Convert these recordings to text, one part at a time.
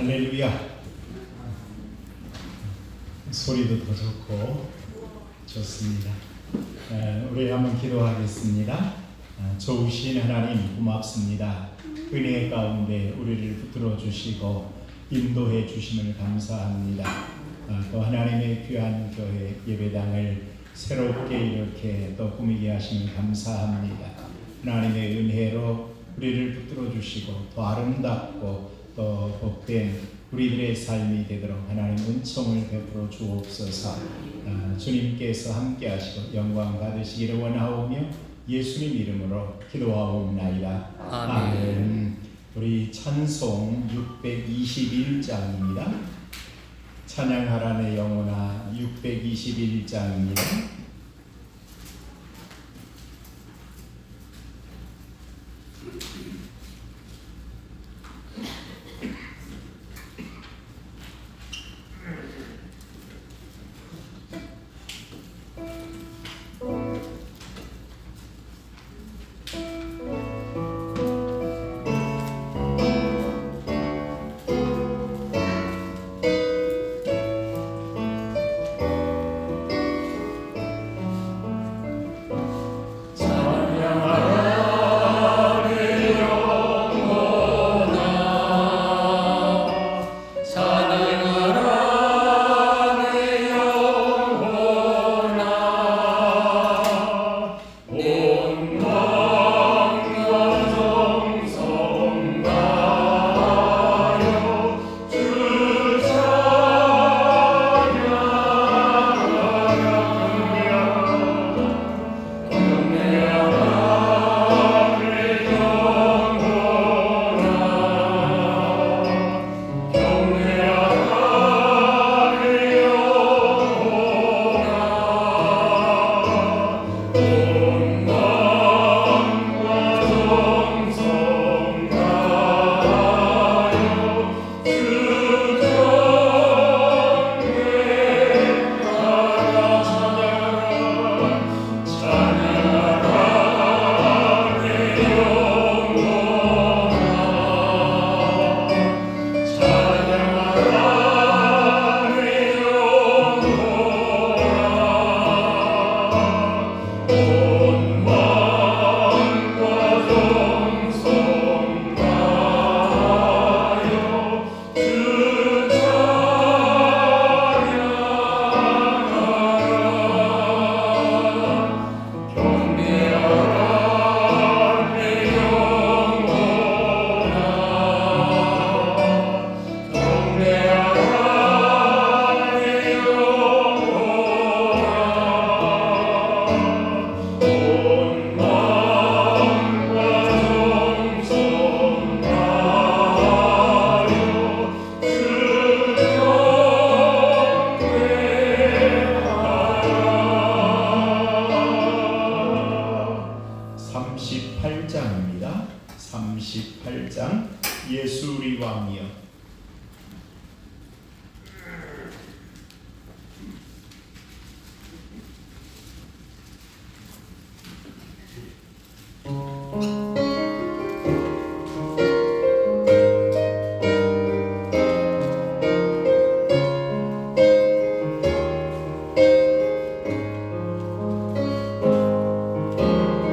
할렐루야. 소리도 더 좋고 좋습니다. 우리 한번 기도하겠습니다. 좋으신 하나님 고맙습니다. 은혜 가운데 우리를 붙들어 주시고 인도해 주심을 감사합니다. 또 하나님의 귀한 교회 예배당을 새롭게 이렇게 또 꾸미게 하심을 감사합니다. 하나님의 은혜로 우리를 붙들어 주시고 더 아름답고 또 복된 우리들의 삶이 되도록 하나님 은총을 베풀어 주옵소서. 주님께서 함께 하시고 영광 받으시기를 원하오며 예수님 이름으로 기도하옵나이다. 아멘. 우리 찬송 621장입니다. 찬양하라 내 영혼아 621장입니다. 예수 우리 왕이여.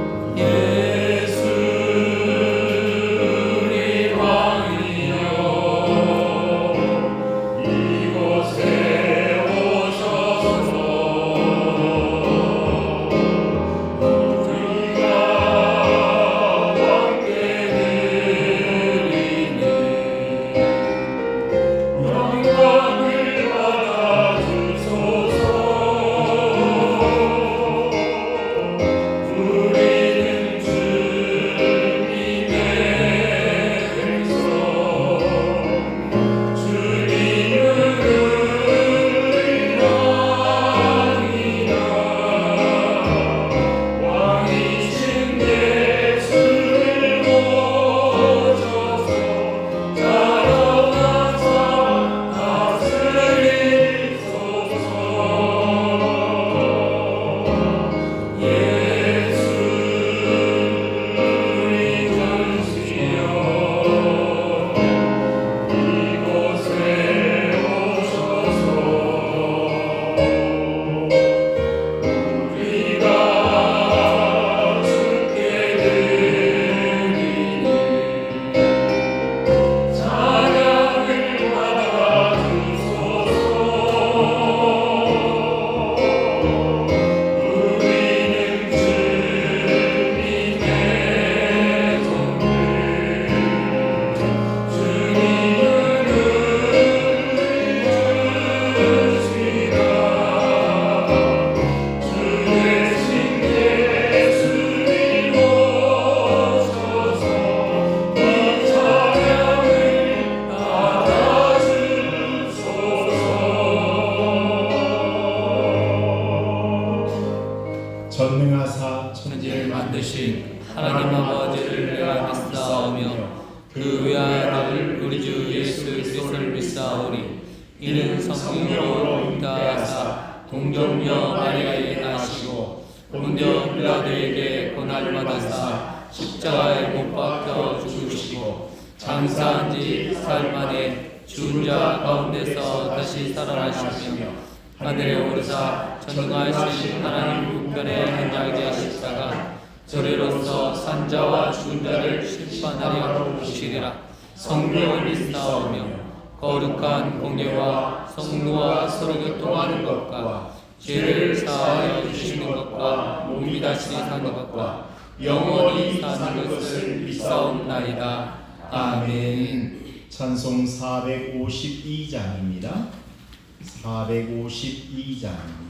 예수 우리 왕이여 전능하사 천지를 만드신 하나님 아버지를 내가 믿사오며 그 외아들 우리 주 예수 그리스도를 믿사오니 이는 성령으로 잉타하사 동정녀 마리아에게 나시고 본디오 빌라도에게 고난을 받으사 십자가에 못 박혀 죽으시고 장사한 지 4일 만에 죽은 자 가운데서 다시 살아나시며 하늘에 오르사 전능하신 하나님 우편에 앉아 계시다가 저리로서 산자와 죽은 자를 심판하려 오시리라. 성령을 믿사오며 거룩한 공예와 성도와 서로 교통하는 것과 죄를 사하여 주시는 것과 몸이 다시 사는 것과 영원히 사는 것을 믿사옵나이다. 아멘. 찬송 452장입니다. 452장입니다.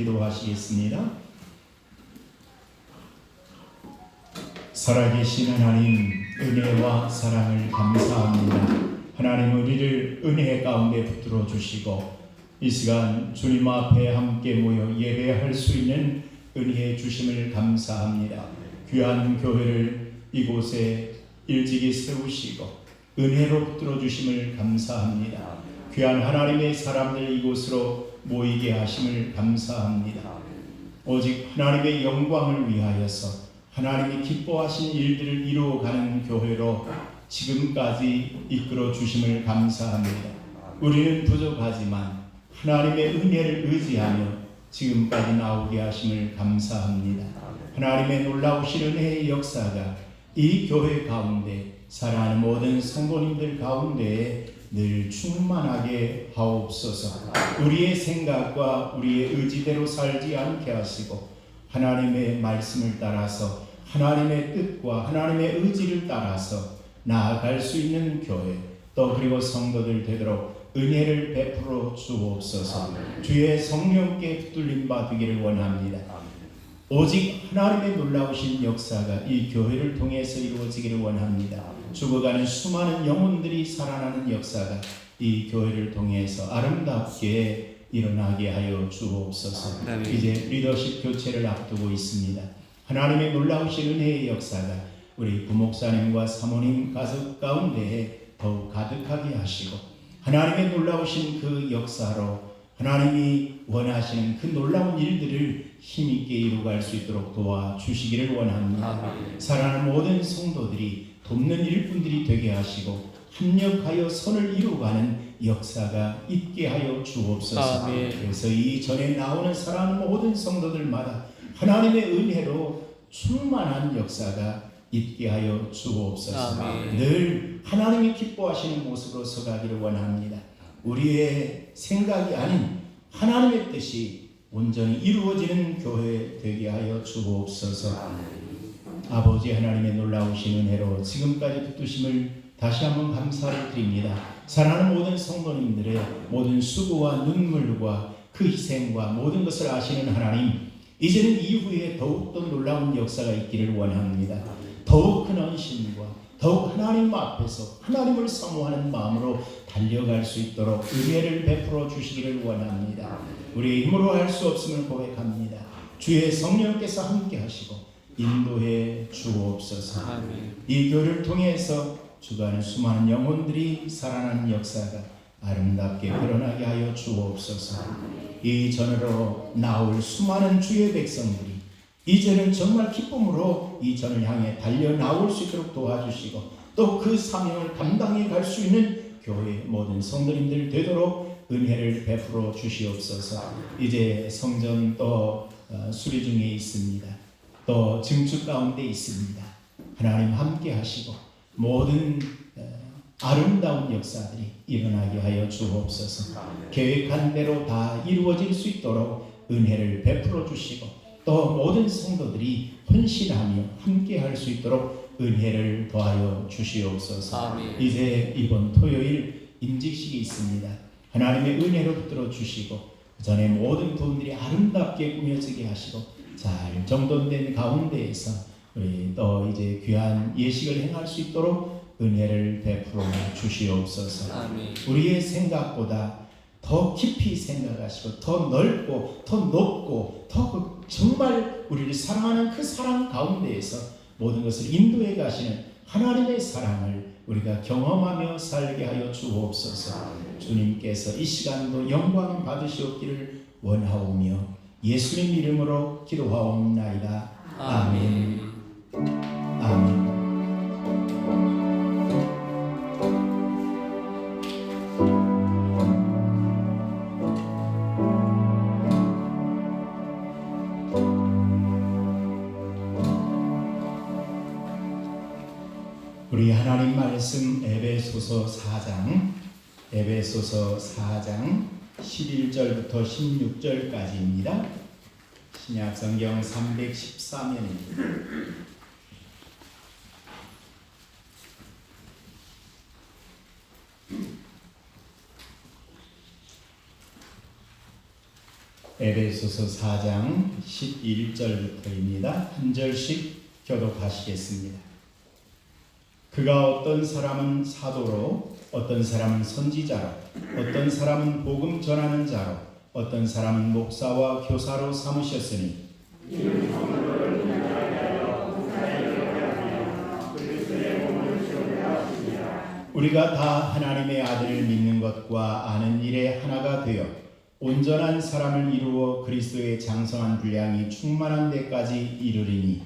기도하시겠습니다. 살아계신 하나님, 은혜와 사랑을 감사합니다. 하나님, 우리를 은혜 가운데 붙들어 주시고 이 시간 주님 앞에 함께 모여 예배할 수 있는 은혜 주심을 감사합니다. 귀한 교회를 이곳에 일찍이 세우시고 은혜로 붙들어 주심을 감사합니다. 귀한 하나님의 사람들 이곳으로 모이게 하심을 감사합니다. 오직 하나님의 영광을 위하여서 하나님이 기뻐하신 일들을 이루어가는 교회로 지금까지 이끌어 주심을 감사합니다. 우리는 부족하지만 하나님의 은혜를 의지하며 지금까지 나오게 하심을 감사합니다. 하나님의 놀라우신 은혜의 역사가 이 교회 가운데 사랑하는 모든 성도님들 가운데 늘 충만하게 하옵소서. 우리의 생각과 우리의 의지대로 살지 않게 하시고 하나님의 말씀을 따라서 하나님의 뜻과 하나님의 의지를 따라서 나아갈 수 있는 교회 또 그리고 성도들 되도록 은혜를 베풀어 주옵소서. 주의 성령께 붙들림 받기를 원합니다. 오직 하나님의 놀라우신 역사가 이 교회를 통해서 이루어지기를 원합니다. 죽어가는 수많은 영혼들이 살아나는 역사가 이 교회를 통해서 아름답게 일어나게 하여 주옵소서. 아멘. 이제 리더십 교체를 앞두고 있습니다. 하나님의 놀라우신 은혜의 역사가 우리 부목사님과 사모님 가족 가운데 더욱 가득하게 하시고 하나님의 놀라우신 그 역사로 하나님이 원하시는 그 놀라운 일들을 힘있게 이루어갈 수 있도록 도와주시기를 원합니다. 사랑하는 모든 성도들이 돕는 일꾼들이 되게 하시고 합력하여 선을 이루어가는 역사가 있게 하여 주옵소서. 그래서 이 전에 나오는 사랑하는 모든 성도들마다 하나님의 은혜로 충만한 역사가 있게 하여 주옵소서. 늘 하나님이 기뻐하시는 모습으로 서가기를 원합니다. 우리의 생각이 아닌 하나님의 뜻이 온전히 이루어지는 교회 되게 하여 주옵소서. 아버지 하나님의 놀라우신 은혜로 지금까지 붙드심을 다시 한번 감사를 드립니다. 사랑하는 모든 성도님들의 모든 수고와 눈물과 그 희생과 모든 것을 아시는 하나님, 이제는 이후에 더욱더 놀라운 역사가 있기를 원합니다. 더욱 큰 헌신과 더욱 하나님 앞에서 하나님을 사모하는 마음으로 달려갈 수 있도록 은혜를 베풀어 주시기를 원합니다. 우리의 힘으로 할 수 없음을 고백합니다. 주의 성령께서 함께 하시고 인도해 주옵소서. 이 교회를 통해서 주관하는 수많은 영혼들이 살아나는 역사가 아름답게 일어나게 하여 주옵소서. 이 전으로 나올 수많은 주의 백성들이 이제는 정말 기쁨으로 이 전을 향해 달려 나올 수 있도록 도와주시고 또 그 사명을 감당해 갈 수 있는 교회 모든 성도님들 되도록 은혜를 베풀어 주시옵소서. 이제 성전 또 수리 중에 있습니다. 또 증축 가운데 있습니다. 하나님 함께 하시고 모든 아름다운 역사들이 일어나게 하여 주옵소서. 계획한 대로 다 이루어질 수 있도록 은혜를 베풀어 주시고 또 모든 성도들이 헌신하며 함께 할 수 있도록 은혜를 더하여 주시옵소서. 이제 이번 토요일 임직식이 있습니다. 하나님의 은혜로 붙들어 주시고 그 전에 모든 부분들이 아름답게 꾸며지게 하시고 잘 정돈된 가운데에서 우리 또 이제 귀한 예식을 행할 수 있도록 은혜를 베풀어 주시옵소서. 우리의 생각보다 더 깊이 생각하시고 더 넓고 더 높고 더 정말 우리를 사랑하는 그 사랑 가운데에서 모든 것을 인도해 가시는 하나님의 사랑을 우리가 경험하며 살게 하여 주옵소서. 주님께서 이 시간도 영광 받으시옵기를 원하오며 예수님 이름으로 기도하옵나이다. 아멘. 아멘. 우리 하나님 말씀 에베소서 4장 11절부터 16절까지입니다. 신약 성경 314면입니다. 에베소서 4장 11절부터입니다. 한 절씩 교독하시겠습니다. 그가 어떤 사람은 사도로, 어떤 사람은 선지자로, 어떤 사람은 복음 전하는 자로, 어떤 사람은 목사와 교사로 삼으셨으니 우리가 다 하나님의 아들을 믿는 것과 아는 일에 하나가 되어 온전한 사람을 이루어 그리스도의 장성한 분량이 충만한 데까지 이르리니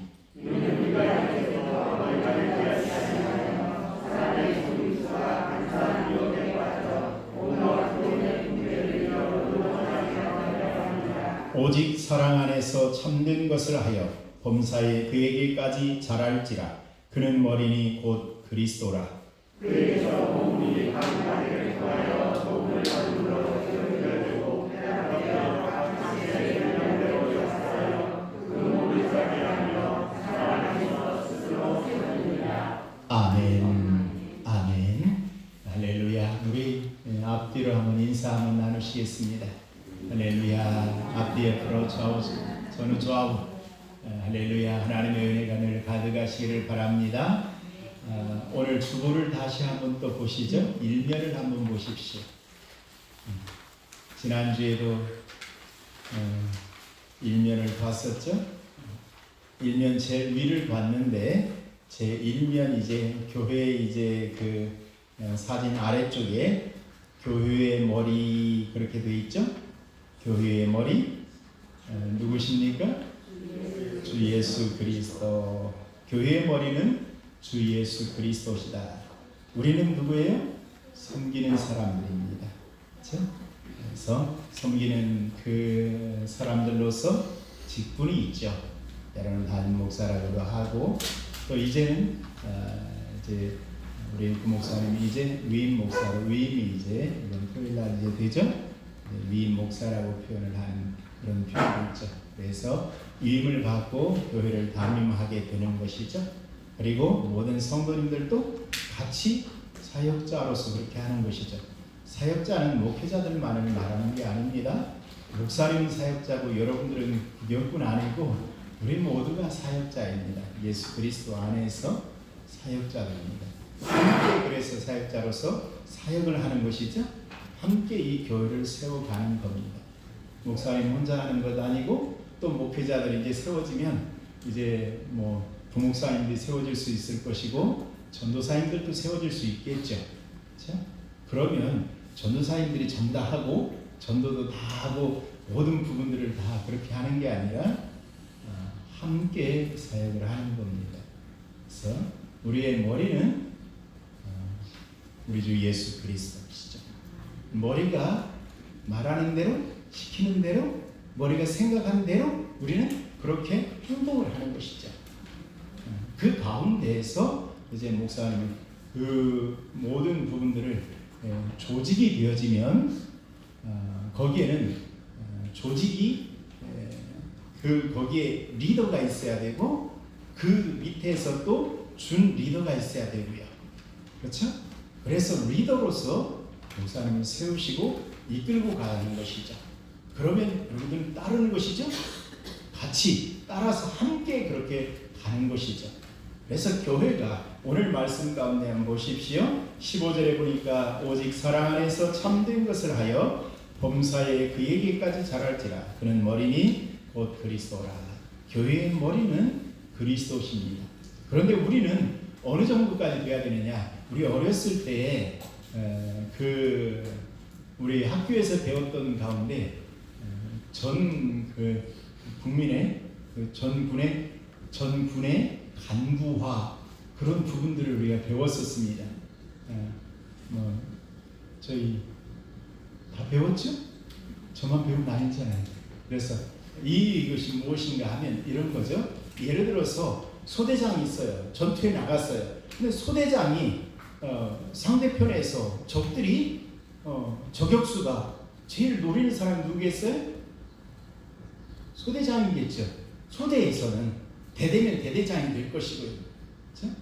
오직 사랑 안에서 참된 것을 하여 범사에 그에게까지 자랄지라. 그는 머리니 곧 그리스도라. 그에게서 몸이 각 가지를 통하여 복음을 받음으로 세우고 회복하여 각지의 영향대로 역사하여 그 몸을 설계하며 사랑 안에서 스스로 세우느니라. 아멘. 아멘. 할렐루야. 우리 앞뒤로 한번 인사 한번 나누시겠습니다. 할렐루야. 앞뒤 옆으로 좌우 전후 좌우 할렐루야. 하나님의 은혜가 늘 가득하시기를 바랍니다. 오늘 주보를 다시 한번 또 보시죠. 일면을 한번 보십시오. 지난주에도 일면을 봤었죠. 일면 제일 위를 봤는데 제 일면 이제 교회 이제 그 사진 아래쪽에 교회의 머리 그렇게 돼 있죠. 교회의 머리 누구십니까? 주 예수 그리스도. 교회의 머리는 주 예수 그리스도시다. 우리는 누구예요? 섬기는 사람들입니다. 그렇죠? 그래서 섬기는 그 사람들로서 직분이 있죠. 때로는 담임 목사라고도 하고 또 이제는 이제 우리 부목사님이 이제 위임 목사로 위임이 이제 이번 토요일 날 이제 되죠. 위임 목사라고 표현을 하는 그런 표현이 있죠. 그래서 위임을 받고 교회를 담임하게 되는 것이죠. 그리고 모든 성도님들도 같이 사역자로서 그렇게 하는 것이죠. 사역자는 목회자들만을 말하는 게 아닙니다. 목사님 사역자고 여러분들은 구경꾼 아니고 우리 모두가 사역자입니다. 예수 그리스도 안에서 사역자들입니다. 함께 그래서 사역자로서 사역을 하는 것이죠. 함께 이 교회를 세워가는 겁니다. 목사님 혼자 하는 것 아니고 또 목회자들이 이제 세워지면 이제 뭐 부목사님들이 세워질 수 있을 것이고 전도사님들도 세워질 수 있겠죠. 그렇죠? 그러면 전도사님들이 전다하고 전도도 다 하고 모든 부분들을 다 그렇게 하는 게 아니라 함께 사역을 하는 겁니다. 그래서 우리의 머리는 우리 주 예수 그리스도시죠. 머리가 말하는 대로 시키는 대로 머리가 생각하는 대로 우리는 그렇게 행동을 하는 것이죠. 그 가운데에서 이제 목사님은 그 모든 부분들을 조직이 되어지면 거기에는 조직이 거기에 리더가 있어야 되고 그 밑에서 또 준 리더가 있어야 되고요. 그렇죠? 그래서 리더로서 목사님을 세우시고 이끌고 가는 것이죠. 그러면 여러분들은 따르는 것이죠. 같이 따라서 함께 그렇게 가는 것이죠. 그래서 교회가 오늘 말씀 가운데 한번 보십시오. 15절에 보니까 오직 사랑 안에서 참된 것을 하여 범사에 그에게까지 자랄지라. 그는 머리니 곧 그리스도라. 교회의 머리는 그리스도십니다. 그런데 우리는 어느 정도까지 돼야 되느냐? 우리 어렸을 때에 우리 학교에서 배웠던 가운데 전 국민의 전군의 간부화 그런 부분들을 우리가 배웠었습니다. 저희 다 배웠죠? 저만 배운 거 아니잖아요. 그래서 이것이 무엇인가 하면 이런 거죠. 예를 들어서 소대장이 있어요. 전투에 나갔어요. 근데 소대장이 상대편에서 적들이 저격수가 제일 노리는 사람이 누구겠어요? 소대장이겠죠. 소대에서는 대대면 대대장이 될 것이고요. 그렇죠?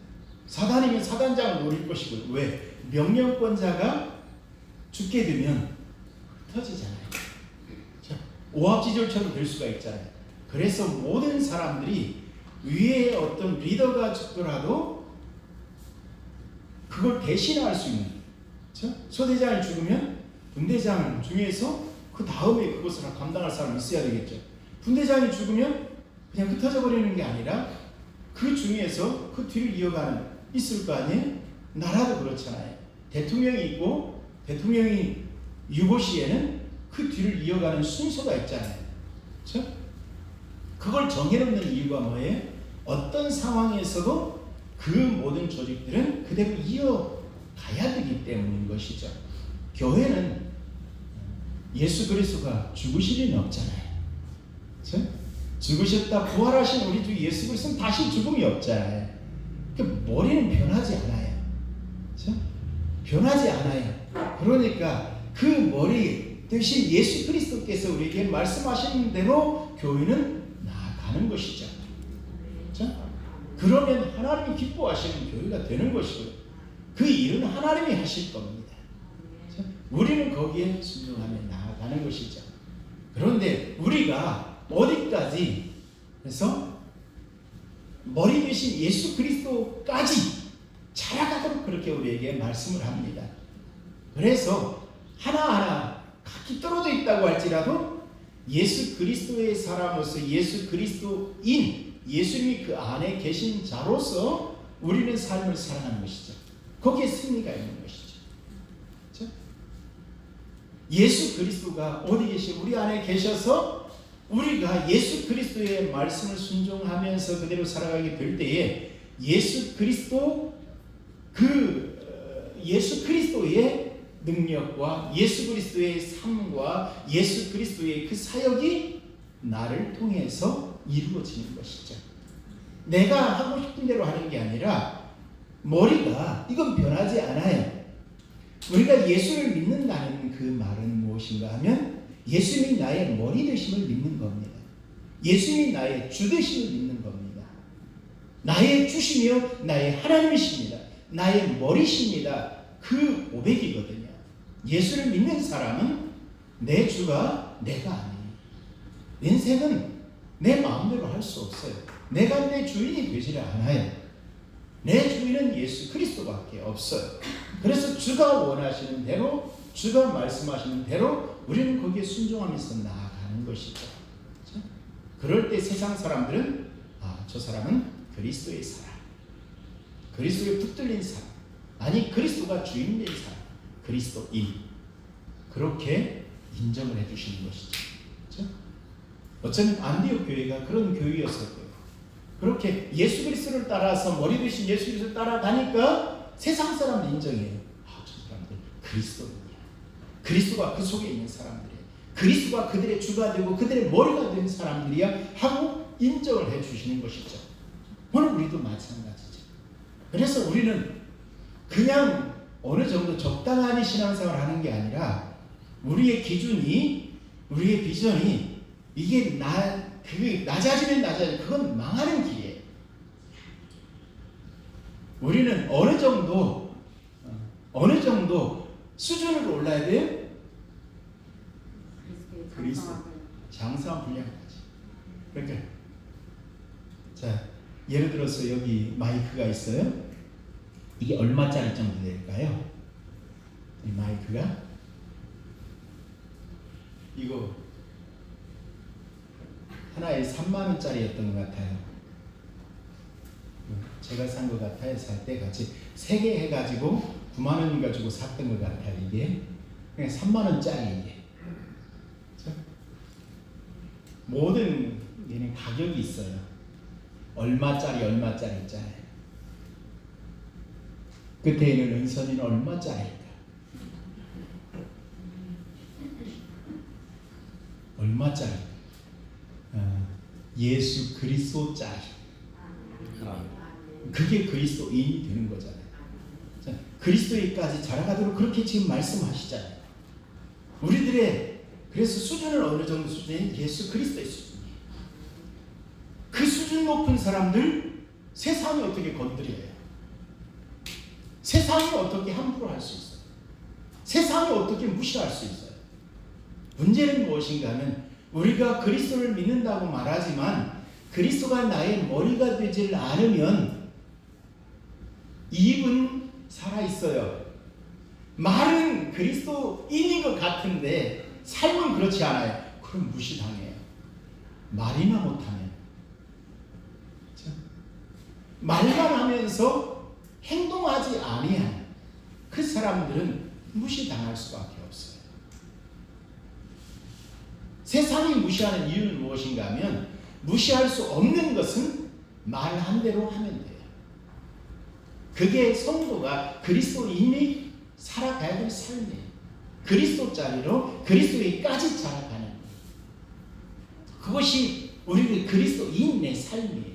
사단이면 사단장을 노릴 것이고요. 왜? 명령권자가 죽게 되면 터지잖아요. 그렇죠? 오합지졸처럼 될 수가 있잖아요. 그래서 모든 사람들이 위에 어떤 리더가 죽더라도 그걸 대신할 수 있는, 그렇죠? 소대장이 죽으면 분대장 중에서 그 다음에 그것을 감당할 사람이 있어야 되겠죠. 분대장이 죽으면 그냥 흩어져 버리는 게 아니라 그 중에서 그 뒤를 이어가는 있을 거 아니에요? 나라도 그렇잖아요. 대통령이 있고 대통령이 유고시에는 그 뒤를 이어가는 순서가 있잖아요. 그렇죠? 그걸 정해놓는 이유가 뭐예요? 어떤 상황에서도 그 모든 조직들은 그대로 이어가야 되기 때문인 것이죠. 교회는 예수 그리스도가 죽으실 일은 없잖아요. 그렇죠? 죽으셨다 부활하신 우리 주 예수 그리스도는 다시 죽음이 없잖아요. 그러니까 머리는 변하지 않아요. 그렇죠? 변하지 않아요. 그러니까 그 머리 대신 예수 그리스도께서 우리에게 말씀하시는 대로 교회는 나아가는 것이죠. 그렇죠? 그러면 하나님이 기뻐하시는 교회가 되는 것이고요. 그 일은 하나님이 하실 겁니다. 그렇죠? 우리는 거기에 순종하며 나아가는 것이죠. 그런데 우리가 어디까지 그래서 머리 대신 예수 그리스도까지 자라가도록 그렇게 우리에게 말씀을 합니다. 그래서 하나하나 각기 떨어져 있다고 할지라도 예수 그리스도의 사람으로서 예수 그리스도인 예수님이 그 안에 계신 자로서 우리는 삶을 살아가는 것이죠. 거기에 승리가 있는 것이죠. 그렇죠? 예수 그리스도가 어디 계시 우리 안에 계셔서 우리가 예수 그리스도의 말씀을 순종하면서 그대로 살아가게 될 때에 예수 그리스도의 능력과 예수 그리스도의 삶과 예수 그리스도의 그 사역이 나를 통해서 이루어지는 것이죠. 내가 하고 싶은 대로 하는 게 아니라 머리가 이건 변하지 않아요. 우리가 예수를 믿는다는 그 말은 무엇인가 하면 예수님이 나의 머리 되심을 믿는 겁니다. 예수님이 나의 주 되심을 믿는 겁니다. 나의 주시며 나의 하나님이십니다. 나의 머리십니다. 그 고백이거든요. 예수를 믿는 사람은 내 주가 내가 아니에요. 인생은 내 마음대로 할 수 없어요. 내가 내 주인이 되지를 않아요. 내 주인은 예수 그리스도밖에 없어요. 그래서 주가 원하시는 대로, 주가 말씀하시는 대로 우리는 거기에 순종하면서 나아가는 것이죠. 그렇죠? 그럴 때 세상 사람들은 저 사람은 그리스도의 사람, 그리스도에 붙들린 사람, 아니 그리스도가 주인된 사람, 그리스도인, 그렇게 인정을 해주시는 것이죠. 그렇죠? 어쩌면 안디옥 교회가 그런 교회였을 거예요. 그렇게 예수 그리스도를 따라서 머리 되신 예수 그리스도를 따라가니까 세상 사람들 인정해요. 저 사람들 그리스도인이야. 그리스도가 그 속에 있는 사람들이에요. 그리스도가 그들의 주가 되고 그들의 머리가 된 사람들이야 하고 인정을 해주시는 것이죠. 오늘 우리도 마찬가지죠. 그래서 우리는 그냥 어느 정도 적당한 신앙생활을 하는 게 아니라 우리의 기준이, 우리의 비전이 이게 낮아지면 낮아지면 그건 망하는 길이에요. 우리는 어느 정도 수준으로 올라야 돼요? 그리스도 장사한 분량까지. 그러니까 자, 예를 들어서 여기 마이크가 있어요. 이게 얼마짜리 정도 될까요? 이 마이크가 이거 하나에 3만 원짜리였던 것 같아요. 제가 산 것 같아요. 살 때 같이 3개 해가지고 9만 원인가 주고 샀던 것 같아요. 이게 그냥 3만 원짜리 이게. 그렇죠? 모든 얘는 가격이 있어요. 얼마짜리 있잖아요. 끝에 있는 은선이는 얼마짜리일까? 얼마짜리? 예수 그리스도짜리. 그게 그리스도인이 되는 거잖아요. 자, 그리스도인까지 자라가도록 그렇게 지금 말씀하시잖아요. 우리들의 그래서 수준은 어느 정도 수준이 예수 그리스도의 수준이에요. 그 수준 높은 사람들 세상이 어떻게 건드려요? 세상이 어떻게 함부로 할 수 있어요? 세상이 어떻게 무시할 수 있어요? 문제는 무엇인가 하면 우리가 그리스도를 믿는다고 말하지만 그리스도가 나의 머리가 되질 않으면 입은 살아있어요. 말은 그리스도인인 것 같은데 삶은 그렇지 않아요. 그럼 무시당해요. 말이나 못하면. 그렇죠? 말만 하면서 행동하지 아니한 그 사람들은 무시당할 수밖에 없어요. 세상이 무시하는 이유는 무엇인가 하면 무시할 수 없는 것은 말한 대로 하면 돼요. 그게 성도가 그리스도인이 살아가야 될 삶이에요. 그리스도짜리로 그리스도인까지 자라가는 거예요. 그것이 우리의 그리스도인의 삶이에요.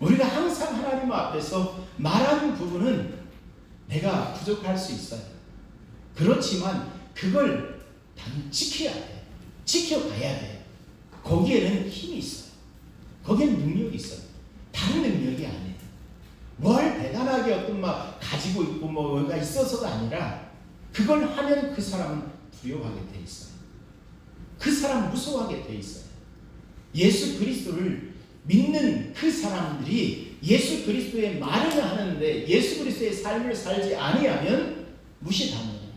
우리가 항상 하나님 앞에서 말하는 부분은 내가 부족할 수 있어요. 그렇지만 그걸 지켜야 돼요. 지켜가야 돼요. 거기에는 힘이 있어요. 거기에는 능력이 있어요. 다른 능력이 아니에요. 뭘 대단하게 어떤 막 가지고 있고 뭐가 있어서가 아니라 그걸 하면 그 사람은 두려워하게 돼 있어요. 그 사람 무서워하게 돼 있어요. 예수 그리스도를 믿는 그 사람들이 예수 그리스도의 말을 하는데 예수 그리스도의 삶을 살지 아니하면 무시당해요.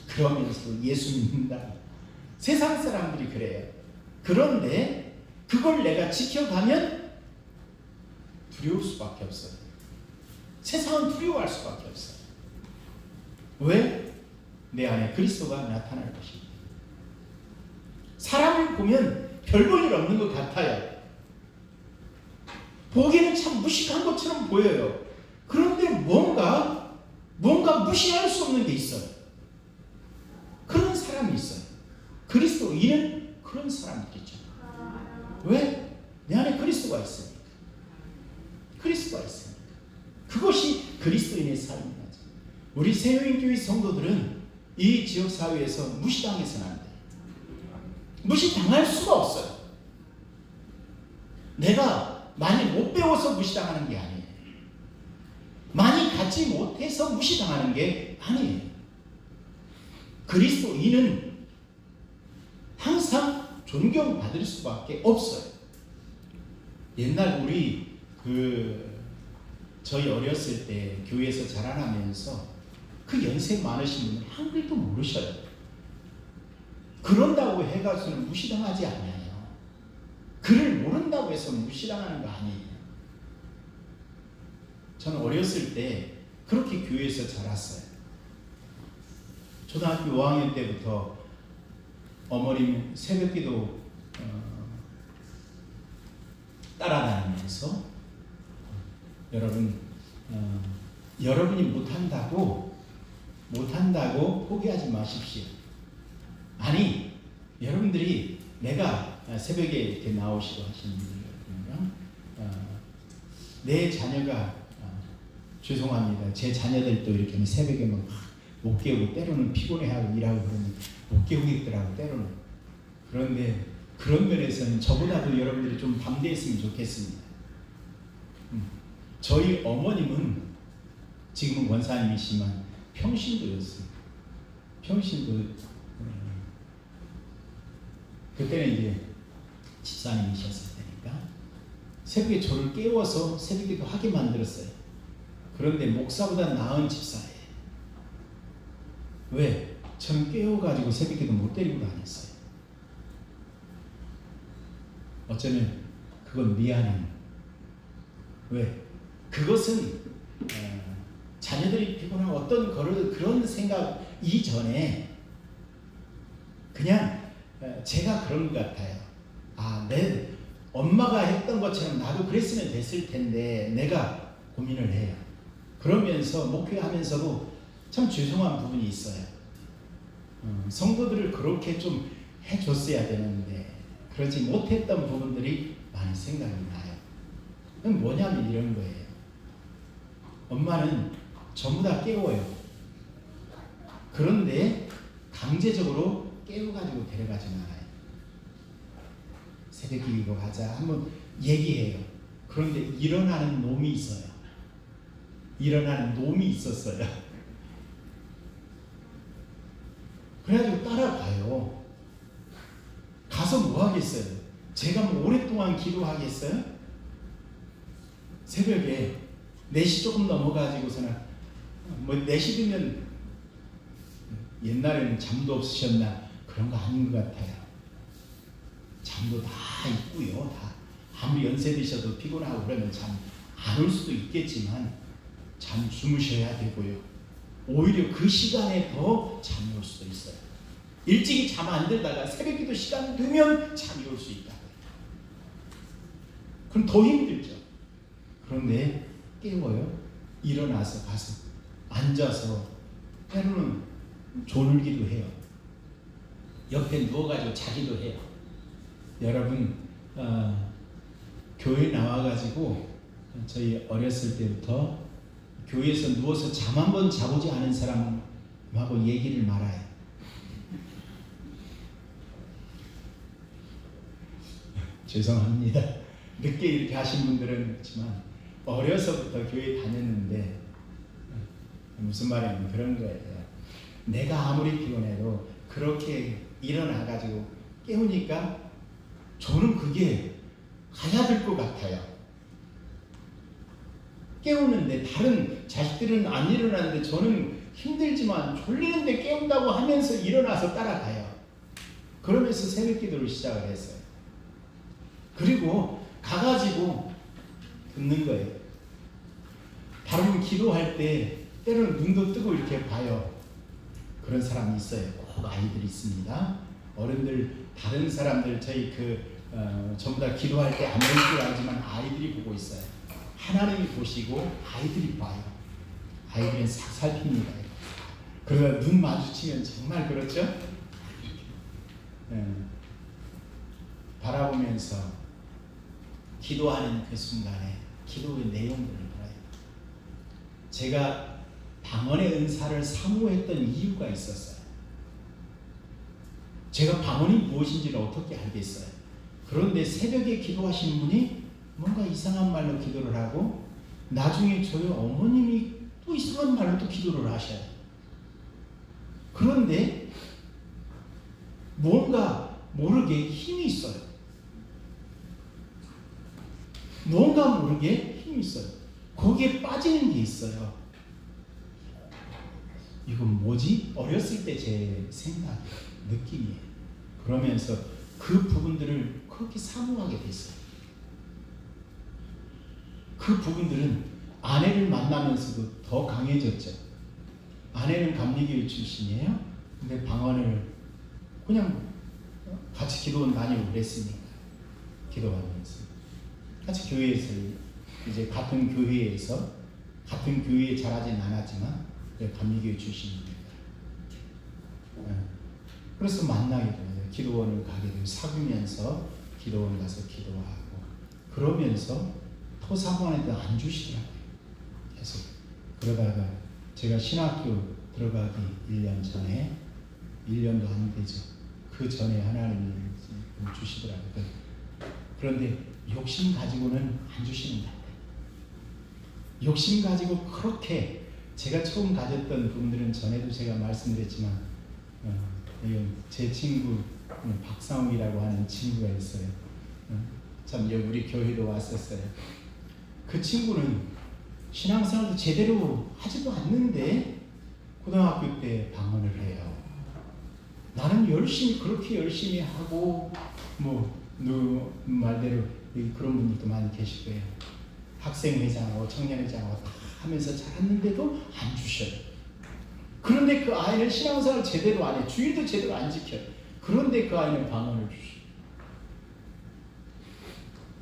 그러면서 예수 믿는다. 세상 사람들이 그래요. 그런데 그걸 내가 지켜가면 두려울 수밖에 없어요. 세상은 두려워할 수밖에 없어요. 왜? 내 안에 그리스도가 나타날 것입니다. 사람을 보면 별 볼 일 없는 것 같아요. 보기에는 참 무식한 것처럼 보여요. 그런데 뭔가 무시할 수 없는 게 있어요. 그런 사람이 있어요. 그리스도인은 그런 사람들이죠. 왜? 내 안에 그리스도가 있으니까. 그리스도가 있으니까. 그것이 그리스도인의 삶이죠. 우리 새로인교회 성도들은 이 지역사회에서 무시당해서는 안 돼요. 무시당할 수가 없어요. 내가 많이 못 배워서 무시당하는 게 아니에요. 많이 갖지 못해서 무시당하는 게 아니에요. 그리스도인은 항상 존경받을 수밖에 없어요. 옛날 우리 저희 어렸을 때 교회에서 자라나면서 그 연세 많으신 분은 한글도 모르셔요. 그런다고 해가지고는 무시당하지 않아요. 글을 모른다고 해서 무시당하는 거 아니에요. 저는 어렸을 때 그렇게 교회에서 자랐어요. 초등학교 5학년 때부터 어머님 새벽기도 따라다니면서 여러분이 못한다고 포기하지 마십시오. 아니, 여러분들이 내가 새벽에 이렇게 나오시고 하시는 분들 보면 내 자녀가 죄송합니다. 제 자녀들도 이렇게 새벽에 막 못 깨우고 때로는 피곤해하고 일하고 그러면 못 깨우겠더라고 때로는. 그런데 그런 면에서는 저보다도 여러분들이 좀 담대했으면 좋겠습니다. 저희 어머님은 지금은 원사님이시지만 평신도였어요. 평신도. 그때는 이제 집사님이셨을 테니까 새벽에 저를 깨워서 새벽기도 하게 만들었어요. 그런데 목사보다 나은 집사예요. 왜? 저는 깨워가지고 새벽기도 못 데리고 다녔어요. 어쩌면 그건 미안해요. 왜? 그것은 자녀들이 피곤하고 어떤 그런 생각 이전에 그냥 제가 그런 것 같아요. 내 엄마가 했던 것처럼 나도 그랬으면 됐을 텐데 내가 고민을 해요. 그러면서 목회하면서도 참 죄송한 부분이 있어요. 성도들을 그렇게 좀 해줬어야 되는데 그러지 못했던 부분들이 많이 생각이 나요. 그건 뭐냐면 이런 거예요. 엄마는 전부 다 깨워요. 그런데 강제적으로 깨워가지고 데려가지 않아요. 새벽 기도 가자 한번 얘기해요. 그런데 일어나는 놈이 있어요. 일어나는 놈이 있었어요. 그래가지고 따라가요. 가서 뭐 하겠어요? 제가 뭐 오랫동안 기도하겠어요? 새벽에 4시 조금 넘어가지고서는 뭐 4시 되면 옛날에는 잠도 없으셨나 그런 거 아닌 것 같아요. 잠도 다 있고요. 다 아무리 연세 드셔도 피곤하고 그러면 잠 안 올 수도 있겠지만 잠 주무셔야 되고요. 오히려 그 시간에 더 잠이 올 수도 있어요. 일찍이 잠 안 들다가 새벽기도 시간 되면 잠이 올 수 있다. 그럼 더 힘들죠. 그런데 깨워요. 일어나서 가서 앉아서 때로는 졸기도 해요. 옆에 누워가지고 자기도 해요. 여러분 교회 나와가지고 저희 어렸을 때부터 교회에서 누워서 잠 한 번 자보지 않은 사람하고 얘기를 말아요. 죄송합니다. 늦게 이렇게 하신 분들은 그렇지만 어려서부터 교회 다녔는데 무슨 말이냐면 그런 거예요. 내가 아무리 피곤해도 그렇게 일어나가지고 깨우니까 저는 그게 가야 될 것 같아요. 깨우는데 다른 자식들은 안 일어나는데 저는 힘들지만 졸리는데 깨운다고 하면서 일어나서 따라가요. 그러면서 새벽 기도를 시작을 했어요. 그리고 가가지고 듣는 거예요. 다른 기도할 때 때로는 눈도 뜨고 이렇게 봐요. 그런 사람이 있어요. 꼭 아이들이 있습니다. 어른들 다른 사람들 저희 전부 다 기도할 때 안 볼 줄 알지만 아이들이 보고 있어요. 하나님이 보시고 아이들이 봐요. 아이들은 싹 살핍니다. 그러다 눈 마주치면 정말 그렇죠? 바라보면서 기도하는 그 순간에 기도의 내용들을 봐요. 제가 방언의 은사를 사모했던 이유가 있었어요. 제가 방언이 무엇인지를 어떻게 알겠어요. 그런데 새벽에 기도하시는 분이 뭔가 이상한 말로 기도를 하고 나중에 저희 어머님이 또 이상한 말로 또 기도를 하셔요. 그런데 뭔가 모르게 힘이 있어요. 뭔가 모르게 힘이 있어요. 거기에 빠지는 게 있어요. 이건 뭐지? 어렸을 때 제 생각, 느낌이에요. 그러면서 그 부분들을 그렇게 사모하게 됐어요. 그 부분들은 아내를 만나면서도 더 강해졌죠. 아내는 감리교회 출신이에요. 근데 방언을 그냥 같이 기도원 다니고 그랬으니까 기도하면서 같이 교회에서 이제 같은 교회에서 같은 교회에 자라진 않았지만 감리교회 출신입니다. 그래서 만나게 돼요. 기도원을 가게 되고 사귀면서 기도원 가서 기도하고 그러면서 토사모한테도 안 주시더라고요. 계속 그러다가 제가 신학교 들어가기 1년 전에 1년도 안 되죠. 그 전에 하나님이 주시더라고요. 그런데 욕심 가지고는 안 주시는 것 같아요. 욕심 가지고 그렇게 제가 처음 가졌던 분들은 전에도 제가 말씀드렸지만 제 친구 박상욱이라고 하는 친구가 있어요. 참 우리 교회도 왔었어요. 그 친구는 신앙생활도 제대로 하지도 않는데 고등학교 때 방언을 해요. 나는 그렇게 열심히 하고 너 말대로 그런 분들도 많이 계실 거예요. 학생회장하고 청년회장하고 다 하면서 잘했는데도 안 주셔요. 그런데 그 아이는 신앙생활 제대로 안 해. 주일도 제대로 안 지켜요. 그런데 그 아이는 방언을 주셔요.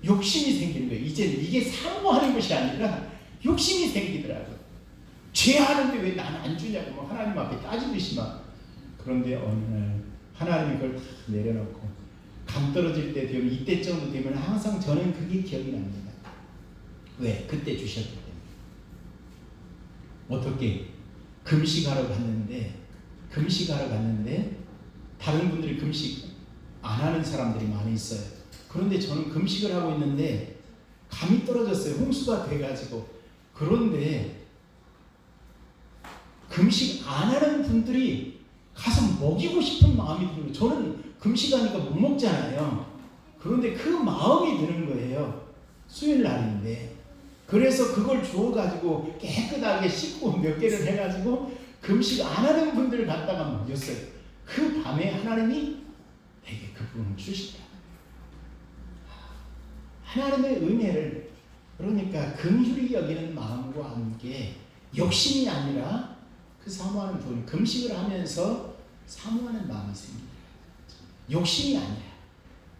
욕심이 생기는 거예요. 이제는 이게 사모하는 것이 아니라 욕심이 생기더라고요. 죄하는데 왜 나는 안 주냐고 하나님 앞에 따지듯이 막. 그런데 어느 날 하나님이 그걸 다 내려놓고 감 떨어질 때 되면 이때 정도 되면 항상 저는 그게 기억이 납니다. 왜? 그때 주셨기 때문에. 어떻게? 금식하러 갔는데 다른 분들이 금식 안 하는 사람들이 많이 있어요. 그런데 저는 금식을 하고 있는데 감이 떨어졌어요. 홍수가 돼가지고. 그런데 금식 안 하는 분들이 가서 먹이고 싶은 마음이 드는 거예요. 저는 금식하니까 못 먹잖아요. 그런데 그 마음이 드는 거예요. 수요일 날인데. 그래서 그걸 주워가지고 깨끗하게 씻고 몇 개를 해가지고 금식 안 하는 분들 갖다가 먹였어요. 그 밤에 하나님이 내게 그 부분을 주시더라고요. 하나님의 은혜를, 그러니까 긍휼히 여기는 마음과 함께 욕심이 아니라 그 사모하는 부분, 금식을 하면서 사모하는 마음이 생깁니다. 욕심이 아니라.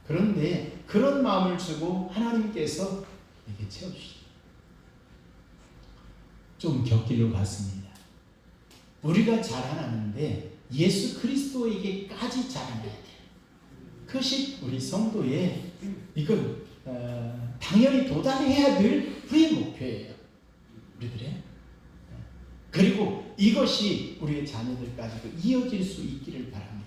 그런데 그런 마음을 주고 하나님께서 내게 채워주시죠. 좀 곁길로 갔습니다. 우리가 자라나는데 예수 그리스도에게까지 자라나야 돼요. 그것이 우리 성도의 이건 당연히 도달해야 될 우리의 목표예요. 우리들의. 그리고 이것이 우리의 자녀들까지도 이어질 수 있기를 바랍니다.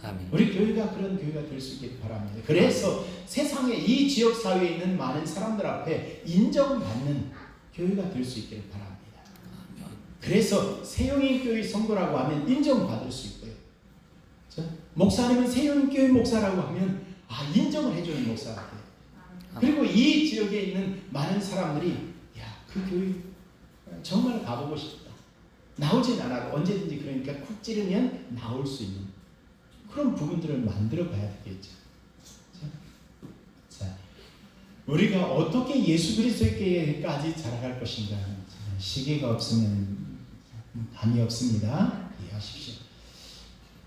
아멘. 우리 교회가 그런 교회가 될 수 있기를 바랍니다. 그래서 세상에 이 지역 사회에 있는 많은 사람들 앞에 인정받는 교회가 될 수 있기를 바랍니다. 그래서 세영인교회 성도라고 하면 인정받을 수 있고요. 목사님은 세영인교회 목사라고 하면 인정을 해주는 목사가 돼요. 그리고 이 지역에 있는 많은 사람들이 야, 그 교회 정말 가보고 싶다. 나오진 않아도 언제든지 그러니까 쿡 찌르면 나올 수 있는 그런 부분들을 만들어 봐야 되겠죠. 자, 우리가 어떻게 예수 그리스도께까지 자라갈 것인가. 시계가 없으면 감이 없습니다. 이해하십시오.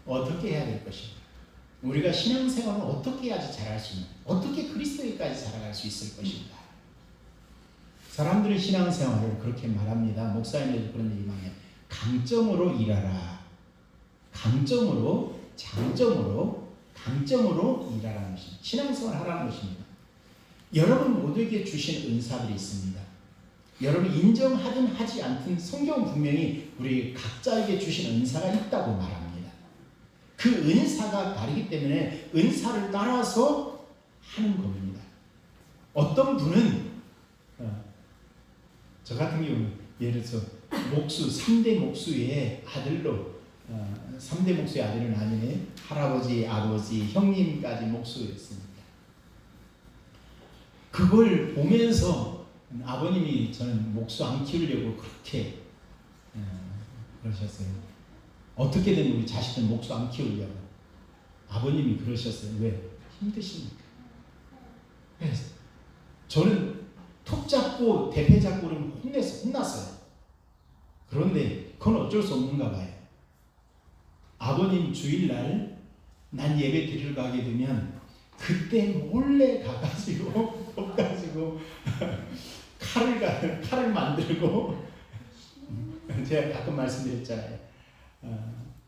어떻게 해야 될 것인가. 우리가 신앙생활을 어떻게 해야지 잘할 수 있는, 어떻게 그리스도에까지 자라갈 수 있을 것인가. 사람들은 신앙생활을 그렇게 말합니다. 목사님들도 그런 얘기 많이 해요. 강점으로 일하라. 강점으로, 강점으로 일하라는 것입니다. 신앙생활을 하라는 것입니다. 여러분 모두에게 주신 은사들이 있습니다. 여러분 인정하든 하지 않든 성경은 분명히 우리 각자에게 주신 은사가 있다고 말합니다. 그 은사가 다르기 때문에 은사를 따라서 하는 겁니다. 어떤 분은 저 같은 경우는 예를 들어서 목수, 3대 목수의 아들로 3대 목수의 아들은 아니네. 할아버지, 아버지, 형님까지 목수였습니다. 그걸 보면서 아버님이 저는 목수 안 키우려고 그렇게 그러셨어요. 어떻게든 우리 자식들 목수 안 키우려고. 아버님이 그러셨어요. 왜? 힘드시니까. 그래서 저는 톱 잡고 대패 잡고 그러면 혼났어요. 그런데 그건 어쩔 수 없는가 봐요. 아버님 주일날 난 예배 드리러 가게 되면 그때 몰래 가가지고 톱 가지고 칼을 만들고 제가 가끔 말씀드렸잖아요.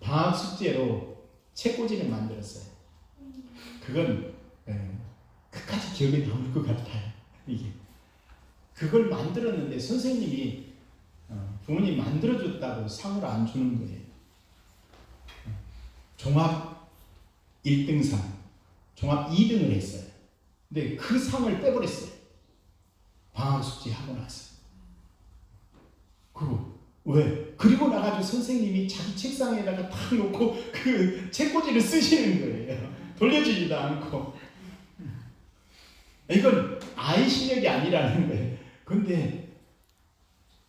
방학 숙제로 책꽂이를 만들었어요. 그건 끝까지 기억에 남을 것 같아요. 이게 그걸 만들었는데 선생님이 부모님 만들어줬다고 상을 안 주는 거예요. 종합 1등상, 종합 2등을 했어요. 근데 그 상을 빼버렸어요. 방학 숙제 하고 나서. 그리고 왜? 그리고 나가지고 선생님이 자기 책상에다가 탁 놓고 그 책꽂이를 쓰시는 거예요. 돌려주지도 않고. 이건 아이 실력이 아니라는 거예요. 근데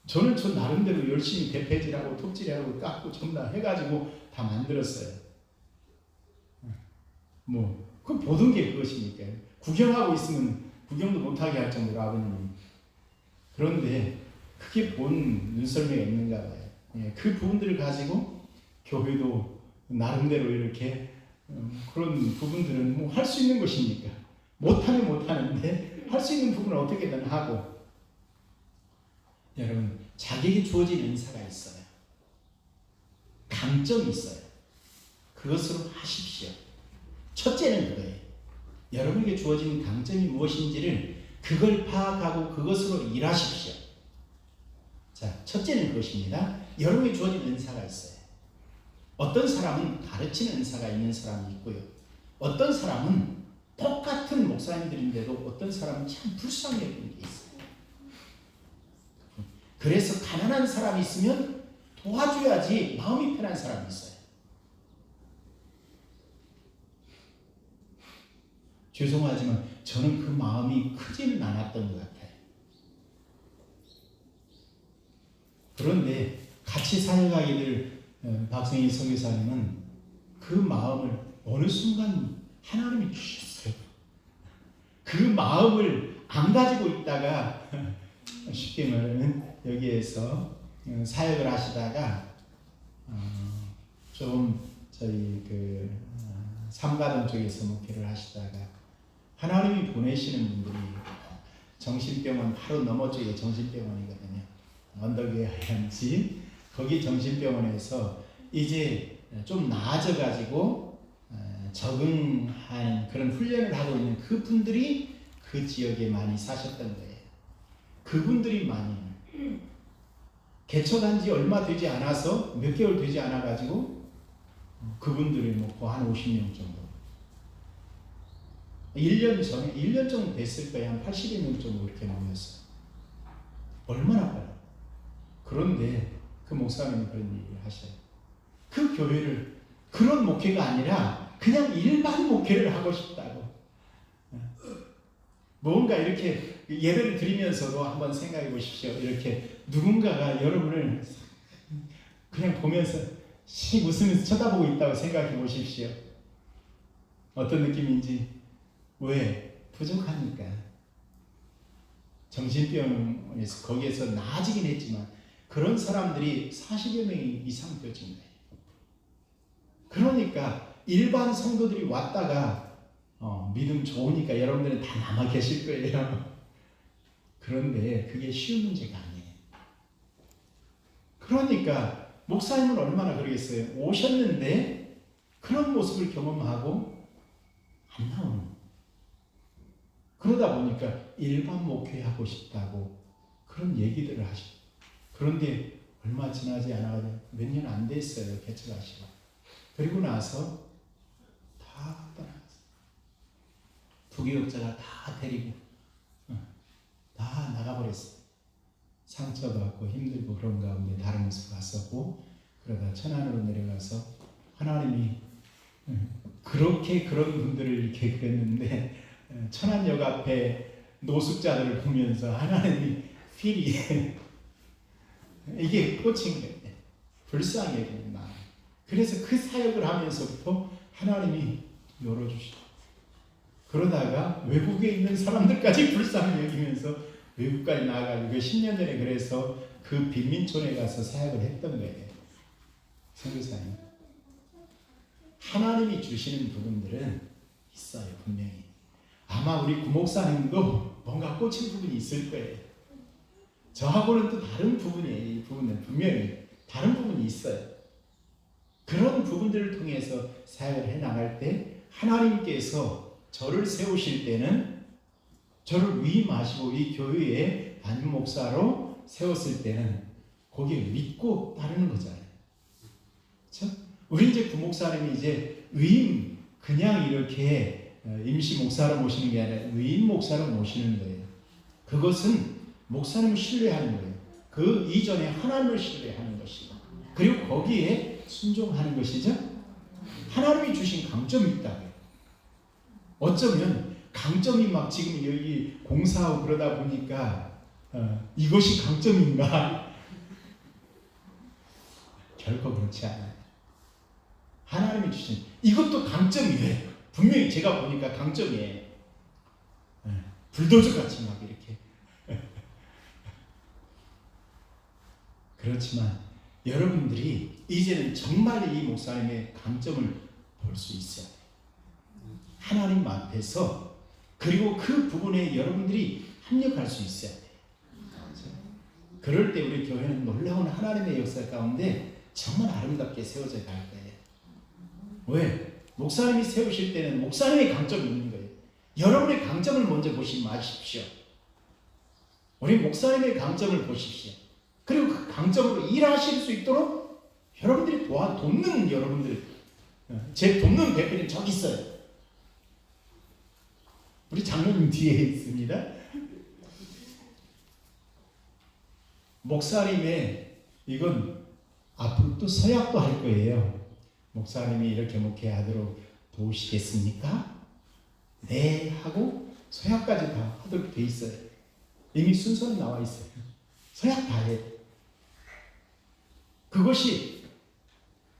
저는 저 나름대로 열심히 대패질하고 톱질하고 깎고 전부 다 해가지고 다 만들었어요. 그 보던 게 그것이니까. 구경하고 있으면 구경도 못하게 할 정도로 아버님이. 그런데 그게 본 눈썰미가 있는가 봐요. 그 부분들을 가지고 교회도 나름대로 이렇게 그런 부분들은 할 수 있는 것이니까. 못하면 못하는데 할 수 있는 부분을 어떻게든 하고. 여러분, 자기에게 주어진 은사가 있어요. 강점이 있어요. 그것으로 하십시오. 첫째는 그거예요. 여러분에게 주어진 강점이 무엇인지를 그걸 파악하고 그것으로 일하십시오. 자, 첫째는 그것입니다. 여러분에게 주어진 은사가 있어요. 어떤 사람은 가르치는 은사가 있는 사람이 있고요. 어떤 사람은 똑같은 목사님들인데도 어떤 사람은 참 불쌍해 보이는 게 있어요. 그래서 가난한 사람이 있으면 도와줘야지 마음이 편한 사람이 있어요. 죄송하지만 저는 그 마음이 크지는 않았던 것 같아요. 그런데 같이 사역하게 될 박성희 선교사님은 그 마음을 어느 순간 하나님이 주셨어요. 그 마음을 안 가지고 있다가 쉽게 말하면 여기에서 사역을 하시다가 좀 저희 삼가동 쪽에서 목회를 하시다가 하나님이 보내시는 분들이 정신병원 바로 너머 쪽에 정신병원이거든요. 언덕 위에 하얀 집 거기 정신병원에서 이제 좀 나아져가지고 적응하는 그런 훈련을 하고 있는 그 분들이 그 지역에 많이 사셨던 거예요. 그분들이 많이 개척한 지 얼마 되지 않아서 몇 개월 되지 않아 가지고 그분들이 한 50명 정도 1년 정도 됐을 거예요. 한 80여 명 정도 이렇게 모였어요. 얼마나 빨라. 그런데 그 목사님이 그런 얘기를 하셔요. 그 교회를 그런 목회가 아니라 그냥 일반 목회를 하고 싶다고. 뭔가 이렇게 예배를 드리면서도 한번 생각해 보십시오. 이렇게 누군가가 여러분을 그냥 보면서 씩 웃으면서 쳐다보고 있다고 생각해 보십시오. 어떤 느낌인지. 왜? 부족하니까. 정신병에서 거기에서 나아지긴 했지만 그런 사람들이 40여 명 이상 되어진 거예요. 그러니까 일반 성도들이 왔다가 믿음 좋으니까 여러분들은 다 남아 계실 거예요. 그런데 그게 쉬운 문제가 아니에요. 그러니까 목사님은 얼마나 그러겠어요. 오셨는데 그런 모습을 경험하고 안 나오는. 그러다 보니까 일반 목회하고 싶다고 그런 얘기들을 하시고. 그런데 얼마 지나지 않아가지고 몇 년 안 됐어요. 개척하시고. 그리고 나서 다 떠나갔어요. 부교육자가 다 데리고 다 나가버렸어요. 상처받고 힘들고 그런 가운데 다른 곳으로 갔었고, 그러다 천안으로 내려가서 하나님이 그렇게 그런 분들을 이렇게 그랬는데 천안역 앞에 노숙자들을 보면서 하나님이 필이 이게 꽂힌 거예요. 불쌍히 여기는 마음. 그래서 그 사역을 하면서부터 하나님이 열어주시고, 그러다가 외국에 있는 사람들까지 불쌍히 여기면서 외국까지 나가고 10년 전에 그래서 그 빈민촌에 가서 사역을 했던 거예요. 선교사님. 하나님이 주시는 부분들은 있어요. 분명히. 아마 우리 구목사님도 뭔가 꽂힌 부분이 있을 거예요. 저하고는 또 다른 부분이에요. 이 부분은 분명히 다른 부분이 있어요. 그런 부분들을 통해서 사역을 해나갈 때 하나님께서 저를 세우실 때는, 저를 위임하시고 이 교회에 담임 목사로 세웠을 때는 거기에 믿고 따르는 거잖아요. 그렇죠? 우리 이제 부목사님이 이제 위임, 그냥 이렇게 임시 목사로 모시는 게 아니라 위임 목사로 모시는 거예요. 그것은 목사님을 신뢰하는 거예요. 그 이전에 하나님을 신뢰하는 것이고, 그리고 거기에 순종하는 것이죠. 하나님이 주신 강점이 있다고요. 어쩌면 강점이 막 지금 여기 공사하고 그러다 보니까 이것이 강점인가? 결코 그렇지 않아요. 하나님이 주신 이것도 강점이에요. 분명히 제가 보니까 강점이에요. 불도저 같이 막 이렇게. 그렇지만 여러분들이 이제는 정말 이 목사님의 강점을 볼 수 있어요. 하나님 앞에서, 그리고 그 부분에 여러분들이 합력할 수 있어야 돼요. 그럴 때 우리 교회는 놀라운 하나님의 역사 가운데 정말 아름답게 세워져 갈 거예요. 왜? 목사님이 세우실 때는 목사님의 강점이 있는 거예요. 여러분의 강점을 먼저 보시지 마십시오. 우리 목사님의 강점을 보십시오. 그리고 그 강점으로 일하실 수 있도록 여러분들이 돕는 여러분들, 제 돕는 배필은 저기 있어요. 우리 장로님 뒤에 있습니다. 목사님의 이건 앞으로 또 서약도 할 거예요. 목사님이 이렇게 목회하도록 도우시겠습니까? 네 하고 서약까지 다 하도록 돼 있어요. 이미 순서는 나와 있어요. 서약 다 해요. 그것이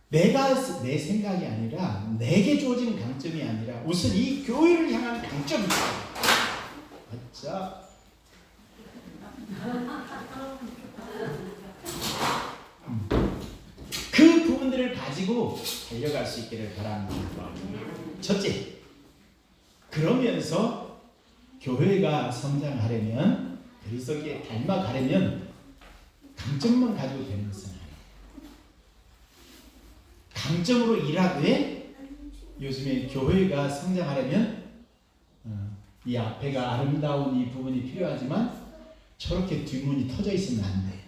내 생각이 아니라, 내게 주어진 강점이 아니라 우선 이 교회를 향한 강점이다. 맞죠? 그 부분들을 가지고 달려갈 수 있기를 바랍니다. 첫째, 그러면서 교회가 성장하려면, 그리스도께 닮아가려면 강점만 가지고 되는 것은 아니에요. 강점으로 일하되, 요즘에 교회가 성장하려면 이 앞에가 아름다운 이 부분이 필요하지만 저렇게 뒷문이 터져 있으면 안 돼요.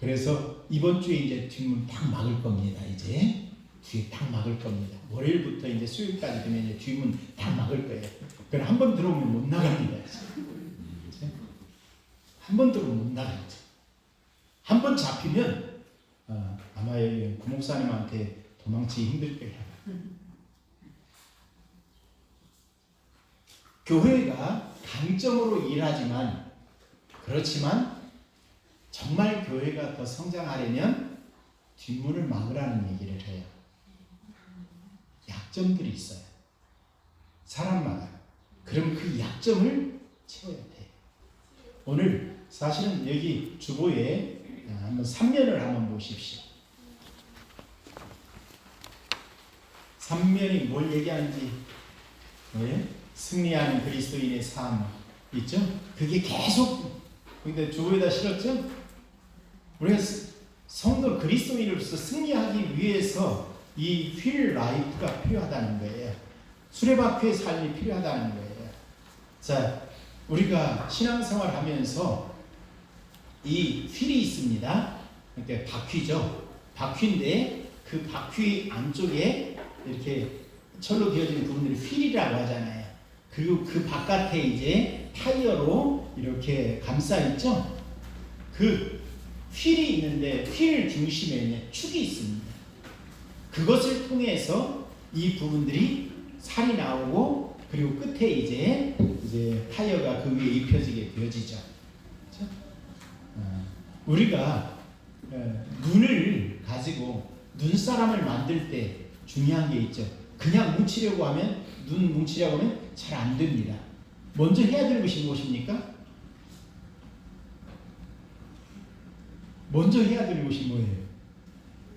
그래서 이번 주에 이제 뒷문 딱 막을 겁니다. 이제 뒤에 딱 막을 겁니다. 월요일부터 이제 수요일까지 되면 이제 뒷문 딱 막을 거예요. 그럼 한 번 들어오면 못 나갑니다. 한 번 들어오면 못 나가죠. 한 번 잡히면 아마 여기 구목사님한테 도망치기 힘들 거예요. 교회가 강점으로 일하지만 그렇지만 정말 교회가 더 성장하려면 뒷문을 막으라는 얘기를 해요. 약점들이 있어요. 사람마다. 그럼 그 약점을 채워야 돼요. 오늘 사실은 여기 주보에 한번 3면을 한번 보십시오. 3면이 뭘 얘기하는지 뭐예요? 승리하는 그리스도인의 삶 있죠? 그게 계속 근데 주보에다 실었죠? 우리가 성도 그리스도인으로서 승리하기 위해서 이 휠 라이프가 필요하다는 거예요. 수레바퀴의 삶이 필요하다는 거예요. 자, 우리가 신앙생활 하면서 이 휠이 있습니다. 그러니까 바퀴죠. 바퀴인데 그 바퀴 안쪽에 이렇게 철로 되어진 부분들이 휠이라고 하잖아요. 그리고 그 바깥에 이제 타이어로 이렇게 감싸 있죠. 그 휠이 있는데 휠 중심에 축이 있습니다. 그것을 통해서 이 부분들이 살이 나오고 그리고 끝에 이제 타이어가 그 위에 입혀지게 되어지죠. 그렇죠? 우리가 눈을 가지고 눈사람을 만들 때 중요한 게 있죠. 그냥 뭉치려고 하면 눈 뭉치려고 하면 잘 안 됩니다. 먼저 해야 되는 것이 무엇입니까? 먼저 해야 되는 것이 뭐예요?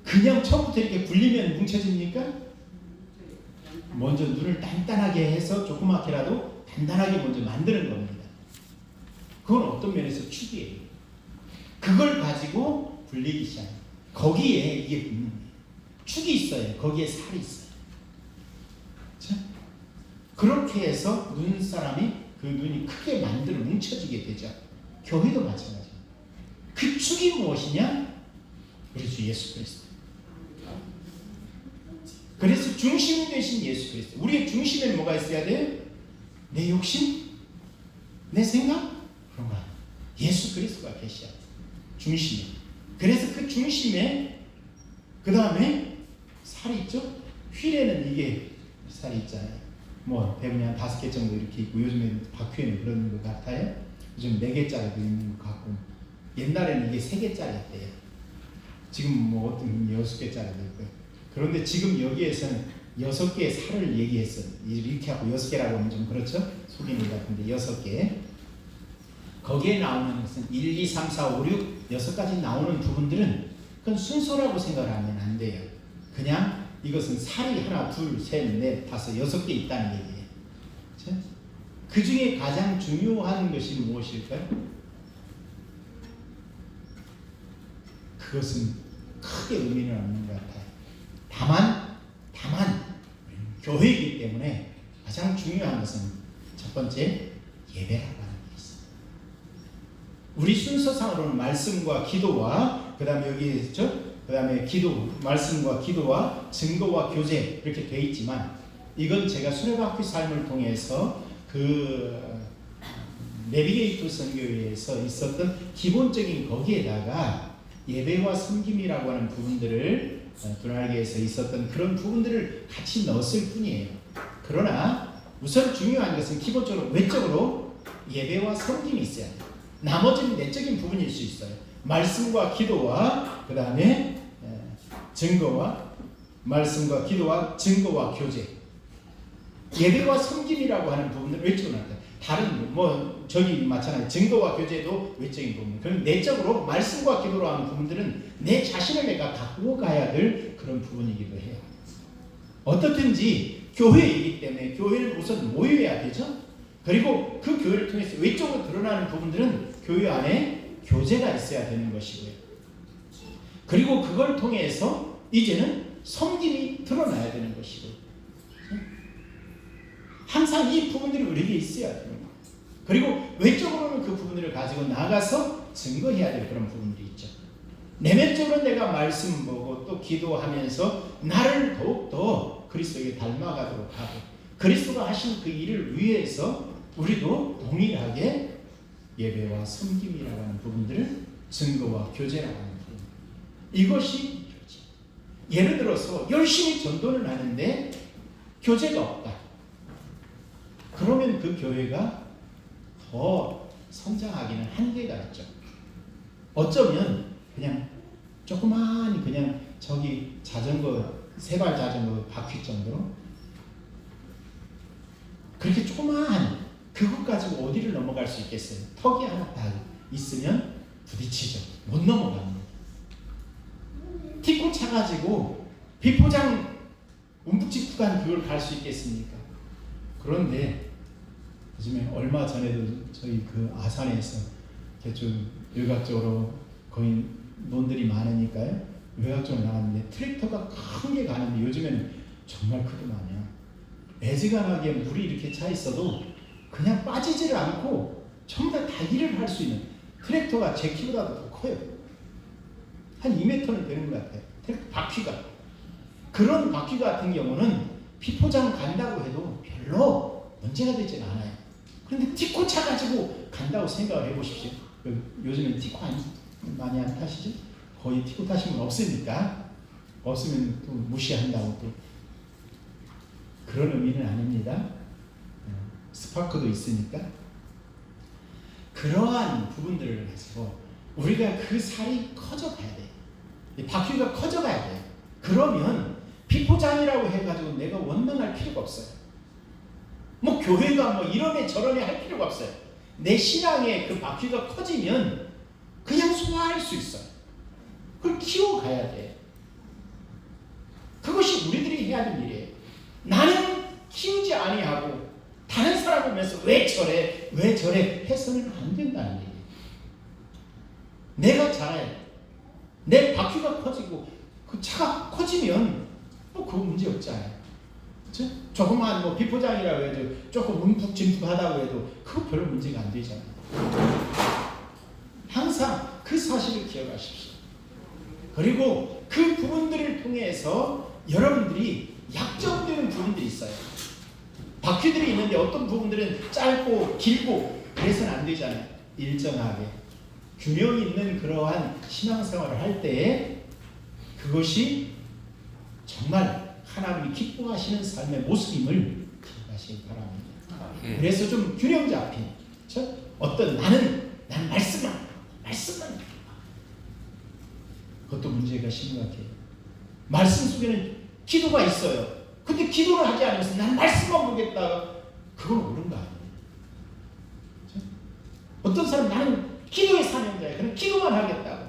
그냥 처음부터 이렇게 굴리면 뭉쳐집니까? 먼저 눈을 단단하게 해서 조그맣게라도 단단하게 먼저 만드는 겁니다. 그건 어떤 면에서 축이에요. 그걸 가지고 굴리기 시작해요. 거기에 이게 붙는 거예요. 축이 있어요. 거기에 살이 있어요. 자, 그렇게 해서 눈사람이 그 눈이 크게 만들어 뭉쳐지게 되죠. 교회도 마찬가지입니다. 그 축이 무엇이냐? 우리 주 예수 그리스도. 그래서 중심이 되신 예수 그리스도. 우리의 중심에는 뭐가 있어야 돼요? 내 욕심? 내 생각? 그런 거 아니에요. 예수 그리스도가 계셔야 돼요. 중심에. 그래서 그 중심에 그 다음에 살이 있죠? 휠에는 이게 살이 있잖아요. 뭐 대부분 한 5개 정도 이렇게 있고 요즘에는 바퀴에는 그런 것 같아요. 요즘 4개짜리도 있는 것 같고 옛날에는 이게 3개짜리였대요. 지금 뭐 어떤 6개짜리도 있고요. 그런데 지금 여기에서는 6개의 살을 얘기했어요. 이렇게 하고 6개라고 하면 좀 그렇죠? 속이는 것 같은데 6개. 거기에 나오는 것은 1, 2, 3, 4, 5, 6, 6가지 나오는 부분들은 그건 순서라고 생각하면 안 돼요. 그냥 이것은 살이 하나, 둘, 셋, 넷, 다섯, 6개 있다는 얘기예요. 그렇죠? 그 중에 가장 중요한 것이 무엇일까요? 그것은 크게 의미는 없는 것 같아요. 다만 교회이기 때문에 가장 중요한 것은 첫 번째 예배라고 하는 게 있어요. 우리 순서상으로는 말씀과 기도와 그 다음에 여기 있죠? 그 다음에 기도, 말씀과 기도와 증거와 교제 이렇게 돼 있지만 이건 제가 수레바퀴 삶을 통해서 그 내비게이터 선교회에서 있었던 기본적인 거기에다가 예배와 섬김이라고 하는 부분들을 두날개에서 있었던 그런 부분들을 같이 넣었을 뿐이에요. 그러나 우선 중요한 것은 기본적으로 외적으로 예배와 섬김이 있어야 돼요. 나머지는 내적인 부분일 수 있어요. 말씀과 기도와 그 다음에 증거와 말씀과 기도와 증거와 교제. 예배와 섬김이라고 하는 부분을 외적으로 한다. 다른 뭐 저기 마찬가지 증거와 교제도 외적인 부분. 그럼 내적으로 말씀과 기도로 하는 부분들은 내 자신을 내가 갖고 가야 될 그런 부분이기도 해요. 어떻든지 교회이기 때문에 교회를 우선 모여야 되죠. 그리고 그 교회를 통해서 외적으로 드러나는 부분들은 교회 안에 교제가 있어야 되는 것이고요. 그리고 그걸 통해서 이제는 섬김이 드러나야 되는 것이고 항상 이 부분들이 우리에게 있어야 되는 거예요. 그리고 외적으로는 그 부분들을 가지고 나가서 증거해야 될 그런 부분들이 있죠. 내면적으로 내가 말씀 보고 또 기도하면서 나를 더욱더 그리스도에게 닮아가도록 하고 그리스도가 하신 그 일을 위해서 우리도 동일하게 예배와 섬김이라고 하는 부분들을 증거와 교제라고 하는 부분 이것이 이루어지. 예를 들어서 열심히 전도를 하는데 교제가 없다. 그러면 그 교회가 더 성장하기는 한계가 있죠. 어쩌면 그냥 조그마한 그냥 저기 자전거 세발 자전거 바퀴 정도로 그렇게 조그마한 그것 가지고 어디를 넘어갈 수 있겠어요? 턱이 하나 딱 있으면 부딪히죠. 못 넘어갑니다. 티코 차가지고 비포장 운북지 구간 그걸 갈 수 있겠습니까? 그런데 요즘에 얼마 전에도 저희 그 아산에서 좀 외곽적으로 거의 논들이 많으니까요. 외곽적으로 나갔는데 트랙터가 큰 게 가는데 요즘에는 정말 크더만요. 애지간하게 물이 이렇게 차 있어도 그냥 빠지지를 않고 전부 다 일을 할 수 있는 트랙터가 제 키보다도 더 커요. 한 2m는 되는 것 같아요. 트랙터 바퀴가. 그런 바퀴 같은 경우는 비포장 간다고 해도 별로 문제가 되진 않아요. 그런데 티코 차 가지고 간다고 생각을 해보십시오. 요즘엔 티코 많이 안 타시죠? 거의 티코 타신 분 없으니까. 없으면 또 무시한다고 또 그런 의미는 아닙니다. 스파크도 있으니까. 그러한 부분들을 가지고 우리가 그 살이 커져가야 돼요. 이 바퀴가 커져가야 돼요. 그러면 비포장이라고 해가지고 내가 원망할 필요가 없어요. 뭐 교회가 뭐 이러네 저러네 할 필요가 없어요. 내 신앙의 그 바퀴가 커지면 그냥 소화할 수 있어요. 그걸 키워가야 돼. 그것이 우리들이 해야 될 일이에요. 나는 키우지 아니하고 다른 사람 보면서 왜 저래 왜 저래 해서는 안 된다는 얘기예요. 내가 잘해야 돼. 내 바퀴가 커지고 그 차가 커지면 뭐 그거 문제 없잖아요. 그렇죠? 조그만 뭐 비포장이라고 해도 조금 움푹짐푹하다고 해도 그거 별로 문제가 안 되잖아요. 항상 그 사실을 기억하십시오. 그리고 그 부분들을 통해서 여러분들이 약점되는 부분들이 있어요. 바퀴들이 있는데 어떤 부분들은 짧고 길고 그래서는 안 되잖아요. 일정하게 균형 있는 그러한 신앙생활을 할 때에 그것이 정말 하나님이 기뻐하시는 삶의 모습임을 기억하시기 바랍니다. 그래서 좀 균형 잡힌, 그렇죠? 어떤 나는 말씀만 그것도 문제가 심각해요. 말씀 속에는 기도가 있어요. 근데 기도를 하지 않으면서 난 말씀만 보겠다. 그건 옳은 거 아니에요. 그렇죠? 어떤 사람 나는 기도의 사명자야. 그럼 기도만 하겠다고.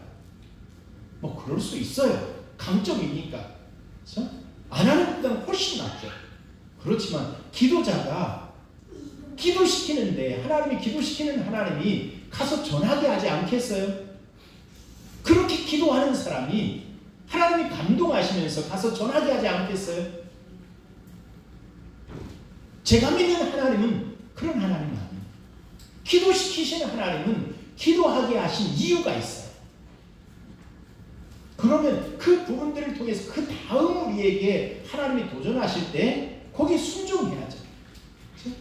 뭐 그럴 수 있어요. 강점이니까. 그렇죠? 안 하는 것보다는 훨씬 낫죠. 그렇지만 기도자가 기도시키는데 하나님이 기도시키는 하나님이 가서 전하게 하지 않겠어요? 그렇게 기도하는 사람이 하나님이 감동하시면서 가서 전하게 하지 않겠어요? 제가 믿는 하나님은 그런 하나님 아니에요. 기도시키시는 하나님은 기도하게 하신 이유가 있어요. 그러면 그 부분들을 통해서 그 다음 우리에게 하나님이 도전하실 때 거기에 순종해야죠. 그렇죠?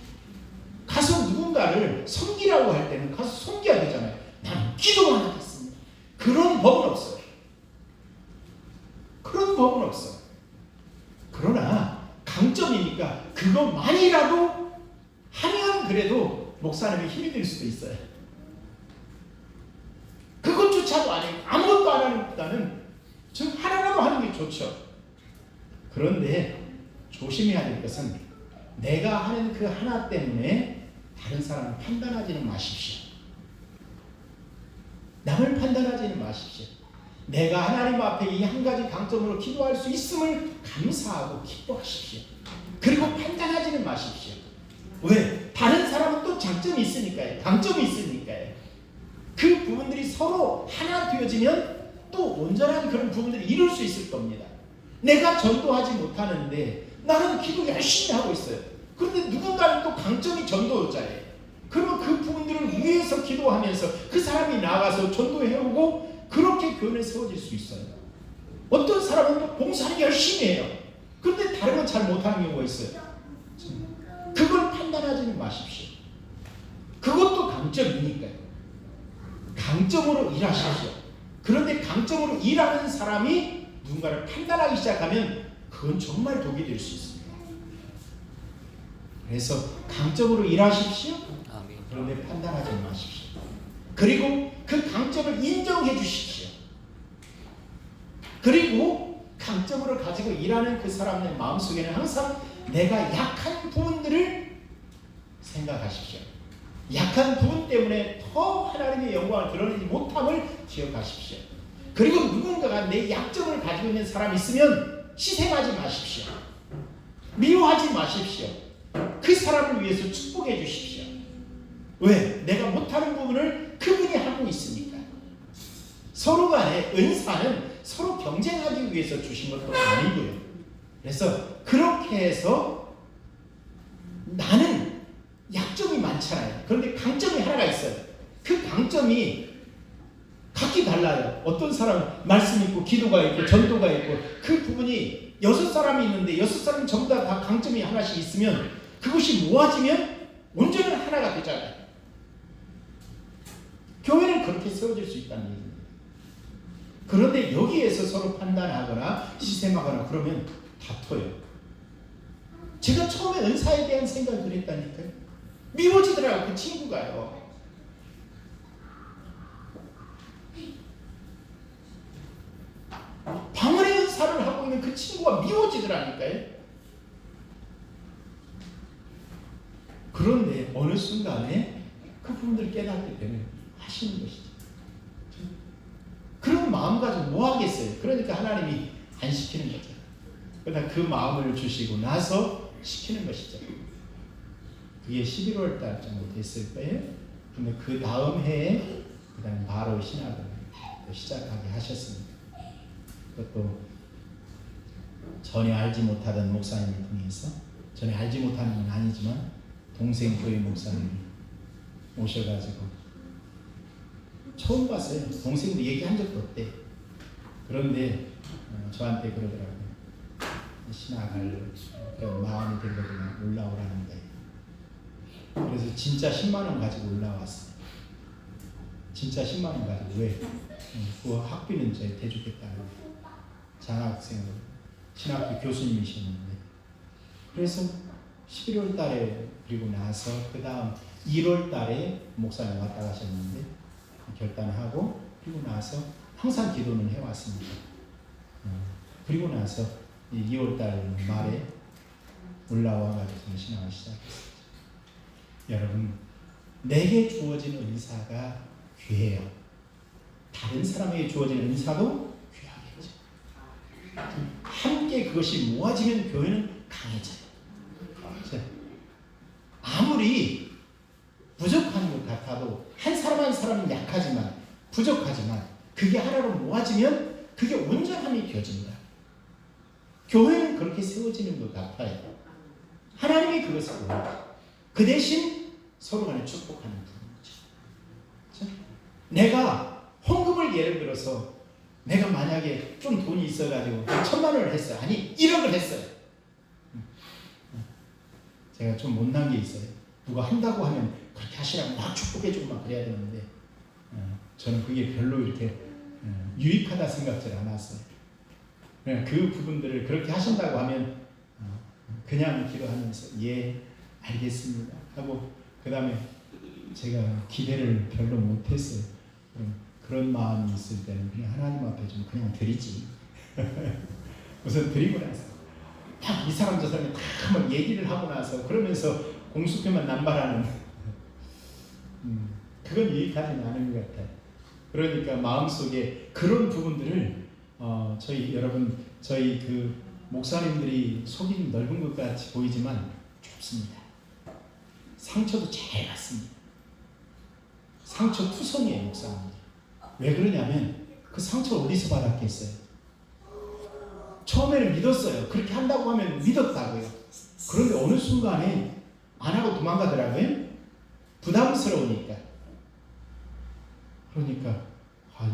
가서 누군가를 섬기라고 할 때는 가서 섬겨야 되잖아요. 나는 기도만 하겠습니다. 그런 법은 없어요. 그런 법은 없어요. 그러나 강점이니까 그것만이라도 하면 그래도 목사님이 힘이 될 수도 있어요. 그것조차도 아니고 아무것도 안 하는 것보다는 즉 하나라도 하는 게 좋죠. 그런데 조심해야 될 것은 내가 하는 그 하나 때문에 다른 사람을 판단하지는 마십시오. 남을 판단하지는 마십시오. 내가 하나님 앞에 이 한 가지 강점으로 기도할 수 있음을 감사하고 기뻐하십시오. 그리고 판단하지는 마십시오. 왜? 다른 사람은 또 장점이 있으니까요. 강점이 있으니까요. 그 부분들이 서로 하나 되어지면 또 온전한 그런 부분들을 이룰 수 있을 겁니다. 내가 전도하지 못하는데 나는 기도 열심히 하고 있어요. 그런데 누군가는 또 강점이 전도자예요. 그러면 그 부분들을 위해서 기도하면서 그 사람이 나가서 전도해오고 그렇게 교회는 세워질 수 있어요. 어떤 사람은 또 봉사를 열심히 해요. 그런데 다른 건 잘 못하는 경우가 있어요. 그걸 판단하지는 마십시오. 그것도 강점이니까요. 강점으로 일하십시오. 그런데 강점으로 일하는 사람이 누군가를 판단하기 시작하면 그건 정말 독이 될 수 있습니다. 그래서 강점으로 일하십시오. 아멘. 그런데 판단하지 마십시오. 그리고 그 강점을 인정해 주십시오. 그리고 강점으로 가지고 일하는 그 사람의 마음속에는 항상 내가 약한 부분들을 생각하십시오. 약한 부분 때문에 더 하나님의 영광을 드러내지 못함을 기억하십시오. 그리고 누군가가 내 약점을 가지고 있는 사람이 있으면 희생하지 마십시오. 미워하지 마십시오. 그 사람을 위해서 축복해 주십시오. 왜? 내가 못하는 부분을 그분이 하고 있으니까. 서로 간의 은사는 서로 경쟁하기 위해서 주신 것도 아니고요. 그래서 그렇게 해서 나는 약점이 많잖아요. 그런데 강점이 하나가 있어요. 그 강점이 각기 달라요. 어떤 사람은 말씀 있고 기도가 있고 전도가 있고 그 부분이 6사람이 있는데 6사람 전부 다 강점이 하나씩 있으면 그것이 모아지면 온전한 하나가 되잖아요. 교회는 그렇게 세워질 수 있다는 얘기입니다. 그런데 여기에서 서로 판단하거나 시샘하거나 그러면 다퉈요. 제가 처음에 은사에 대한 생각을 그랬다니까요. 미워지더라고요. 그 친구가요. 방언의 은사를 하고 있는 그 친구가 미워지더라니까요. 그런데 어느 순간에 그 부분들을 깨닫게 되면 하시는 것이죠. 그런 마음가짐 뭐 하겠어요? 그러니까 하나님이 안 시키는 거죠. 그러나 그 마음을 주시고 나서 시키는 것이죠. 그게 11월 달 정도 됐을 거예요. 근데 그 다음 해에 그다음 바로 신학을 시작하게 하셨습니다. 그것도 전혀 알지 못하던 목사님을 통해서, 전혀 알지 못하는 건 아니지만 동생 교회 목사님이 오셔가지고 처음 봤어요. 동생도 얘기한 적도 없대. 그런데 저한테 그러더라고요. 신학할 그런 마음이 들거든요. 올라오라는 거예요. 그래서 진짜 10만 원 가지고 올라왔어요. 진짜 10만 원 가지고. 왜? 그 학비는 제가 대주겠다고. 장학생으로 신학교 교수님이셨는데. 그래서 11월 달에 그리고 나서 그 다음 1월 달에 목사님 왔다 가셨는데 결단하고 그리고 나서 항상 기도는 해왔습니다. 그리고 나서 2월 달 말에 올라와가지고 신앙을 시작했습니다. 여러분, 내게 주어진 은사가 귀해요. 다른 사람에게 주어진 은사도 귀하겠죠. 함께 그것이 모아지면 교회는 강해져요. 아무리 부족한 것 같아도 한 사람 한 사람은 약하지만 부족하지만 그게 하나로 모아지면 그게 온전함이 되어집니다. 교회는 그렇게 세워지는 것 같아요. 하나님이 그것을 원해요. 그 대신 서로 간에 축복하는 부분이죠. 내가 헌금을 예를 들어서 내가 만약에 좀 돈이 있어가지고 1,000만 원을 했어요. 아니 1억을 했어요. 제가 좀 못난 게 있어요. 누가 한다고 하면 그렇게 하시라고 막 축복해주고 막 그래야 되는데 저는 그게 별로 이렇게 유익하다 생각지 않았어요. 그 부분들을 그렇게 하신다고 하면 그냥 기도하면서 예 알겠습니다 하고 그 다음에 제가 기대를 별로 못했어요. 그런 마음이 있을 때는 그냥 하나님 앞에 좀 그냥 드리지. 우선 드리고 나서 이 사람 저 사람이 다 한번 얘기를 하고 나서 그러면서 공수표만 남발하는 그건 유익하지 않은 것 같아요. 그러니까 마음속에 그런 부분들을 저희 그 목사님들이 속이 넓은 것 같이 보이지만 좁습니다. 상처도 잘 받습니다. 상처 투성이에요, 목사님들. 왜 그러냐면 그 상처 어디서 받았겠어요? 처음에는 믿었어요. 그렇게 한다고 하면 믿었다고요. 그런데 어느 순간에 안 하고 도망가더라고요. 부담스러우니까. 그러니까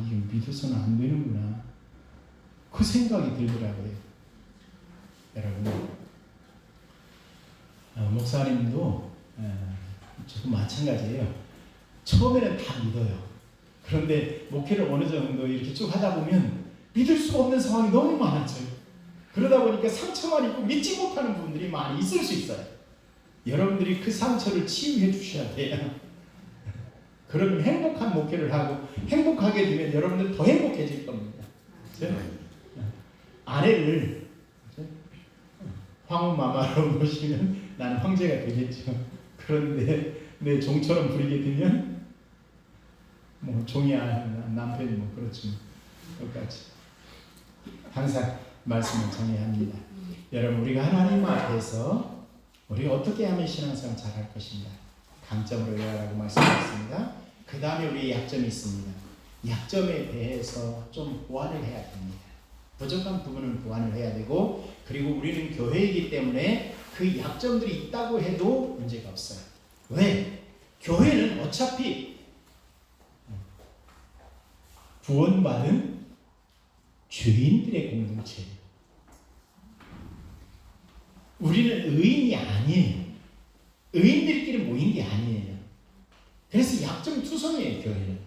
이게 믿어서는 안 되는구나. 그 생각이 들더라고요. 여러분, 목사님도 저도 마찬가지예요. 처음에는 다 믿어요. 그런데 목회를 어느 정도 이렇게 쭉 하다 보면 믿을 수 없는 상황이 너무 많아져요. 그러다 보니까 상처만 있고 믿지 못하는 부분들이 많이 있을 수 있어요. 여러분들이 그 상처를 치유해 주셔야 돼요. 그러면 행복한 목회를 하고 행복하게 되면 여러분들 더 행복해질 겁니다. 아내를 황후마마로 모시면 나는 황제가 되겠죠. 그런데 내 종처럼 부리게 되면 뭐 종이 남편이 뭐 그렇지 똑같이 항상 말씀을 전해야 합니다. 여러분 우리가 하나님 앞에서 우리가 어떻게 하면 신앙생활 잘할 것인가 강점으로 해라라고 말씀드렸습니다. 그 다음에 우리 약점이 있습니다. 약점에 대해서 좀 보완을 해야 됩니다. 부족한 부분은 보완을 해야 되고 그리고 우리는 교회이기 때문에 그 약점들이 있다고 해도 문제가 없어요. 왜? 교회는 어차피 구원받은 죄인들의 공동체예요. 우리는 의인이 아니에요. 의인들끼리 모인 게 아니에요. 그래서 약점 투성이에요, 교회는.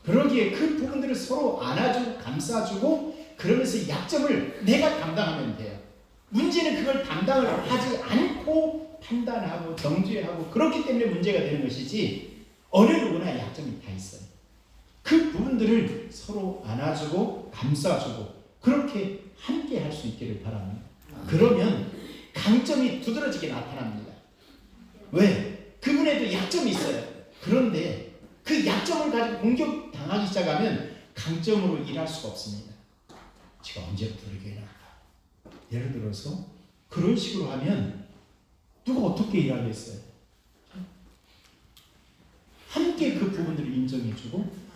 그러기에 그 부분들을 서로 안아주고 감싸주고 그러면서 약점을 내가 담당하면 돼요. 문제는 그걸 담당을 하지 않고 판단하고 정죄하고 그렇기 때문에 문제가 되는 것이지 어느 누구나 약점이 다 있어요. 그 부분들을 서로 안아주고 감싸주고 그렇게 함께 할 수 있기를 바랍니다. 그러면 강점이 두드러지게 나타납니다. 왜? 그분에도 약점이 있어요. 그런데 그 약점을 가지고 공격당하기 시작하면 강점으로 일할 수가 없습니다. 제가 언제부터 이렇게 해놨다. 예를 들어서 그런 식으로 하면 누가 어떻게 일하겠어요? 함께 그 부분들을 인정해주고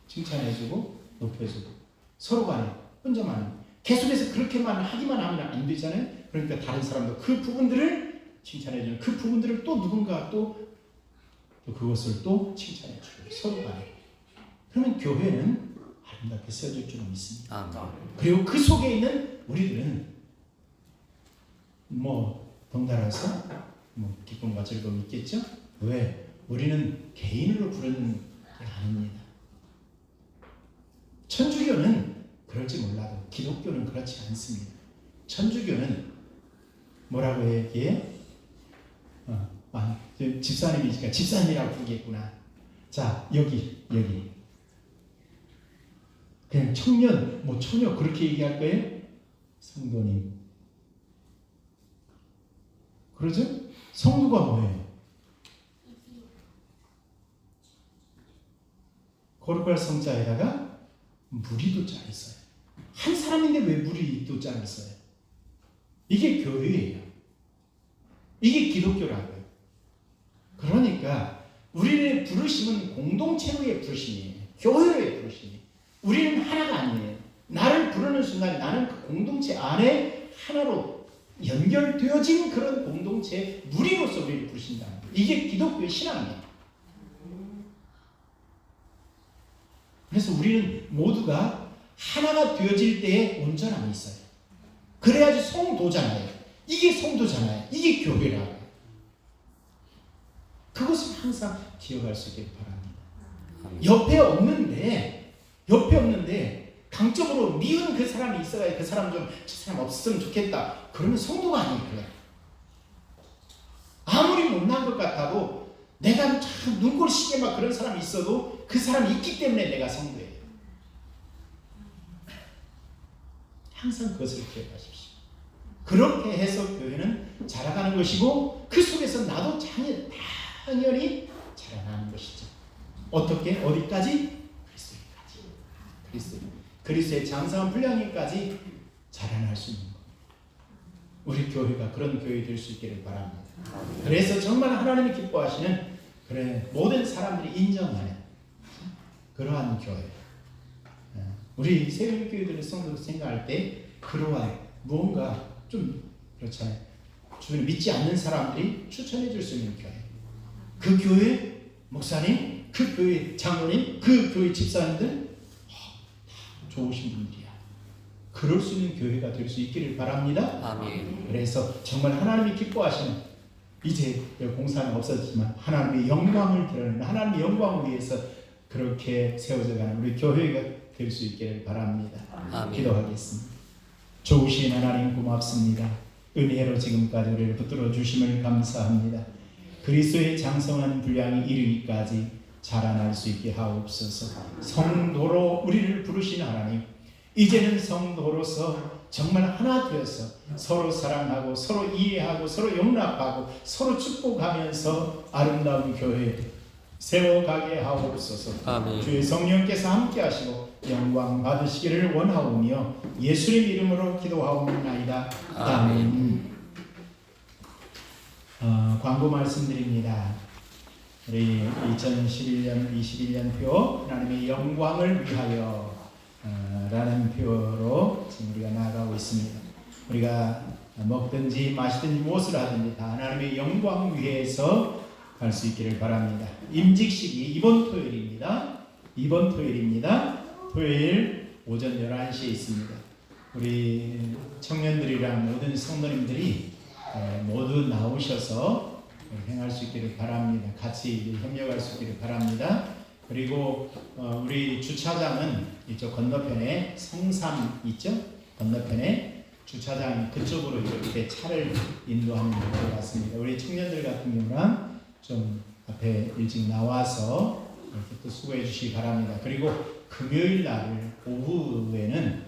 칭찬해주고 높여주고 서로 간에 혼자만 계속해서 그렇게만 하기만 하면 안 되잖아요. 그러니까 다른 사람도 그 부분들을 칭찬해주는 그 부분들을 또 누군가 또 그것을 또 칭찬해주고 서로 간에 그러면 교회는 아름답게 세워질 줄 믿습니다. 그리고 그 속에 있는 우리들은 뭐 덩달아서 뭐 기쁨과 즐거움이 있겠죠. 왜? 우리는 개인으로 부르는 게 아닙니다. 천주교는 그럴지 몰라도 기독교는 그렇지 않습니다. 천주교는 뭐라고 얘기해? 집사님이니까 집사님이라고 부르겠구나. 자 여기 그냥 청년 뭐 처녀 그렇게 얘기할 거예요? 성도님. 그러죠? 성도가 뭐예요? 거룩할 성자에다가 무리도 짜 있어요. 한 사람인데 왜 무리도 짜 있어요? 이게 교회예요. 이게 기독교라고요. 그러니까 우리의 부르심은 공동체로의 부르심이에요. 교회로의 부르심이에요. 우리는 하나가 아니에요. 나를 부르는 순간 나는 그 공동체 안에 하나로 연결되어진 그런 공동체의 무리로서 우리를 부르신다는 거예요. 이게 기독교의 신앙이에요. 그래서 우리는 모두가 하나가 되어질 때에 온전함이 있어요. 그래야지 성도잖아요. 이게 성도잖아요. 이게 교회라고요. 그것을 항상 기억할 수 있길 바랍니다. 옆에 없는데 강적으로 미운 그 사람이 있어야 그 사람 좀 저 사람 없었으면 좋겠다. 그러면 성도가 아니에요. 아무리 못난 것 같아도 내가 참 눈꼴 시게 막 그런 사람이 있어도 그 사람이 있기 때문에 내가 성도예요. 항상 그것을 기억하십시오. 그렇게 해서 교회는 자라가는 것이고 그 속에서 나도 당연히 자라나는 것이죠. 어떻게? 어디까지? 그리스도의 장성한 분량에까지 자라날 수 있는 겁니다. 우리 교회가 그런 교회 될 수 있기를 바랍니다. 그래서 정말 하나님이 기뻐하시는 모든 사람들이 인정하는 그러한 교회. 우리 새벽교회들의 성도 생각할 때 그러한 무언가 좀 그렇잖아요. 주변에 믿지 않는 사람들이 추천해 줄 수 있는 교회. 그 교회 목사님, 그 교회 장로님, 그 교회 집사님들 좋으신 분들이야. 그럴 수 있는 교회가 될 수 있기를 바랍니다. 아멘. 그래서 정말 하나님이 기뻐하시는 이제 공사는 없어지지만 하나님의 영광을 드러내는 하나님의 영광을 위해서 그렇게 세워져가는 우리 교회가 될 수 있기를 바랍니다. 아멘. 기도하겠습니다. 좋으신 하나님 고맙습니다. 은혜로 지금까지 우리를 붙들어 주심을 감사합니다. 그리스도의 장성한 분량이 이르기까지 자라날 수 있게 하옵소서. 성도로 우리를 부르신 하나님, 이제는 성도로서 정말 하나 되어서 서로 사랑하고 서로 이해하고 서로 용납하고 서로 축복하면서 아름다운 교회 세워가게 하옵소서. 아멘. 주의 성령께서 함께 하시고 영광 받으시기를 원하오며 예수님 이름으로 기도하옵나이다. 아멘. 광고 말씀드립니다. 우리 2011년 21년표 하나님의 영광을 위하여 라는 표로 지금 우리가 나아가고 있습니다. 우리가 먹든지 마시든지 무엇을 하든지 다 하나님의 영광 위해서 갈 수 있기를 바랍니다. 임직식이 이번 토요일입니다. 토요일 오전 11시에 있습니다. 우리 청년들이랑 모든 성도님들이 모두 나오셔서 행할 수 있기를 바랍니다. 같이 협력할 수 있기를 바랍니다. 그리고 우리 주차장은 이쪽 건너편에 성삼 있죠? 건너편에 주차장 그쪽으로 이렇게 차를 인도하는 것 같습니다. 우리 청년들 같은 경우는 좀 앞에 일찍 나와서 이렇게 또 수고해 주시기 바랍니다. 그리고 금요일 날 오후에는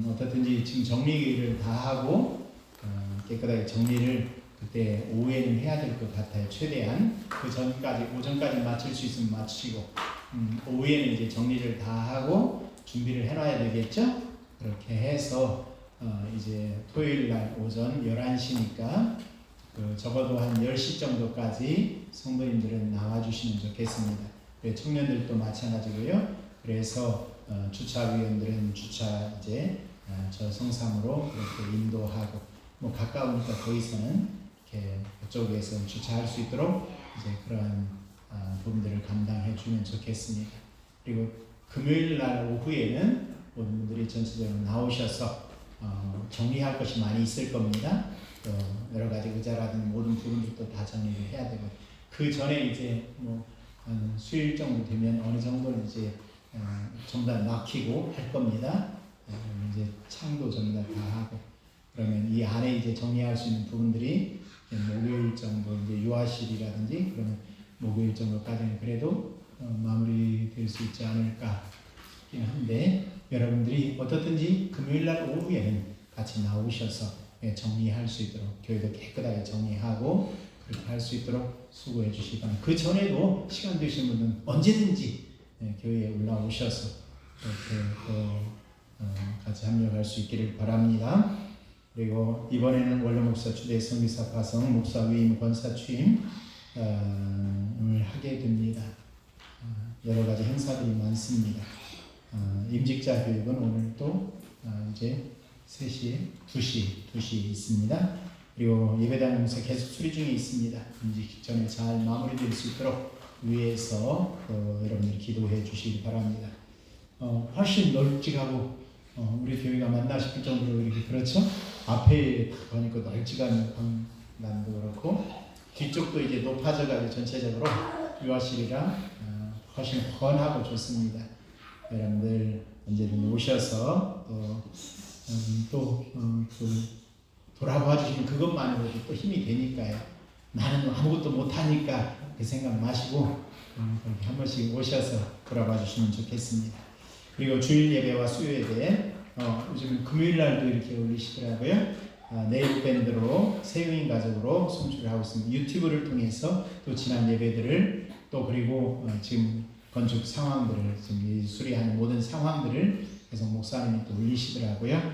어떻든지 지금 정리를 다 하고 깨끗하게 정리를 그때 오후에는 해야 될 것 같아요. 최대한 그 전까지 오전까지 마칠 수 있으면 마치고 오후에는 이제 정리를 다 하고 준비를 해놔야 되겠죠. 그렇게 해서 이제 토요일 날 오전 11시니까 적어도 한 10시 정도까지 성도님들은 나와주시면 좋겠습니다. 청년들도 마찬가지고요. 그래서 주차위원들은 주차 이제 저 성삼으로 그렇게 인도하고 뭐 가까우니까 거기서는 이렇게 그쪽에서 주차할 수 있도록 이제 그러한 부분들을 감당해 주면 좋겠습니다. 그리고 금요일 날 오후에는 모든 분들이 전체적으로 나오셔서 정리할 것이 많이 있을 겁니다. 또 여러 가지 의자라든지 모든 부분들도 다 정리를 해야 되고 그 전에 이제 뭐 한 수일 정도 되면 어느 정도는 이제 전부 다 막히고 할 겁니다. 이제 창도 전부 다 하고 그러면 이 안에 이제 정리할 수 있는 부분들이 목요일 정도 이제 유아실이라든지 그러면 목요일 정도까지는 그래도 마무리될 수 있지 않을까 싶긴 한데 여러분들이 어떻든지 금요일 날 오후에는 같이 나오셔서 정리할 수 있도록 교회도 깨끗하게 정리하고 그렇게 할 수 있도록 수고해 주시기 바랍니다. 그 전에도 시간 되신 분은 언제든지 교회에 올라오셔서 이렇게 같이 합력할 수 있기를 바랍니다. 그리고 이번에는 원로 목사 주대 성기사 파송 목사 위임 권사 취임을 하게 됩니다. 여러 가지 행사들이 많습니다. 임직자 교육은 오늘 또 이제 3시에 2시 있습니다. 그리고 예배당 공사 계속 수리 중에 있습니다. 임직 전에 잘 마무리될 수 있도록 위해서 여러분들이 기도해 주시기 바랍니다. 훨씬 널찍하고 우리 교회가 맞나 싶을 정도로 이렇게 그렇죠? 앞에 보니까 널찍한 방단도 그렇고 뒤쪽도 이제 높아져가지고 전체적으로 유아실이랑 훨씬 훤하고 좋습니다. 여러분들 언제든 오셔서 또 돌아봐 주시면 그것만으로도 또 힘이 되니까요. 나는 아무것도 못하니까 그 생각 마시고 그렇게 한 번씩 오셔서 돌아봐 주시면 좋겠습니다. 그리고 주일 예배와 수요 예배 요즘 금요일 날도 이렇게 올리시더라고요. 네일 밴드로 세유인 가족으로 송출을 하고 있습니다. 유튜브를 통해서 또 지난 예배들을 또 그리고 지금 건축 상황들을 지금 수리하는 모든 상황들을 계속 목사님이 또 올리시더라고요.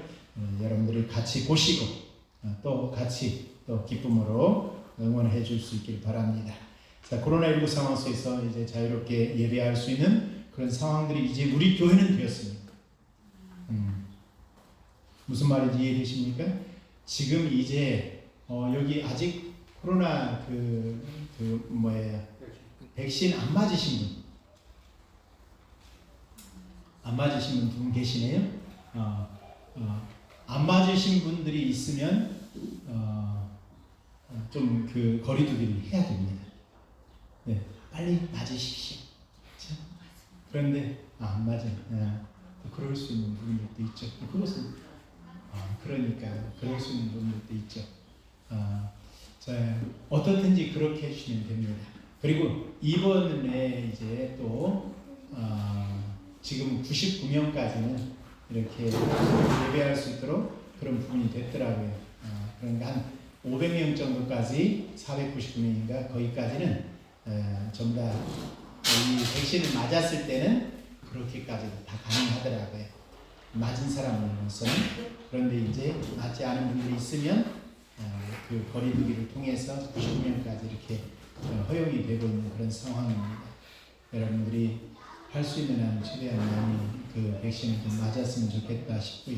여러분들이 같이 보시고 또 같이 또 기쁨으로 응원해 줄 수 있길 바랍니다. 자, 코로나19 상황 속에서 이제 자유롭게 예배할 수 있는 그런 상황들이 이제 우리 교회는 되었습니다. 무슨 말인지 이해되십니까? 지금 이제 여기 아직 코로나 백신 안 맞으신 분 계시네요. 안 맞으신 분들이 있으면 좀 그 거리두기를 해야 됩니다. 네, 빨리 맞으십시오. 그렇죠? 그런데 안 맞아요. 그럴 수 있는 부분들도 있죠. 그것은 그러니까 그럴 수 있는 부분들도 있죠. 자, 어떻든지 그렇게 해주시면 됩니다. 그리고 이번에 이제 또 지금 99명까지는 이렇게 예배할 수 있도록 그런 부분이 됐더라고요. 그러니까 한 500명 정도까지 499명인가 거기까지는 전부 다 이 백신을 맞았을 때는 그렇게까지 다 가능하더라고요. 맞은 사람으로서는. 그런데 이제 맞지 않은 분들이 있으면 그 거리두기를 통해서 99명까지 이렇게 허용이 되고 있는 그런 상황입니다. 여러분들이 할 수 있는 한 최대한 많이 그 백신을 좀 맞았으면 좋겠다 싶고요.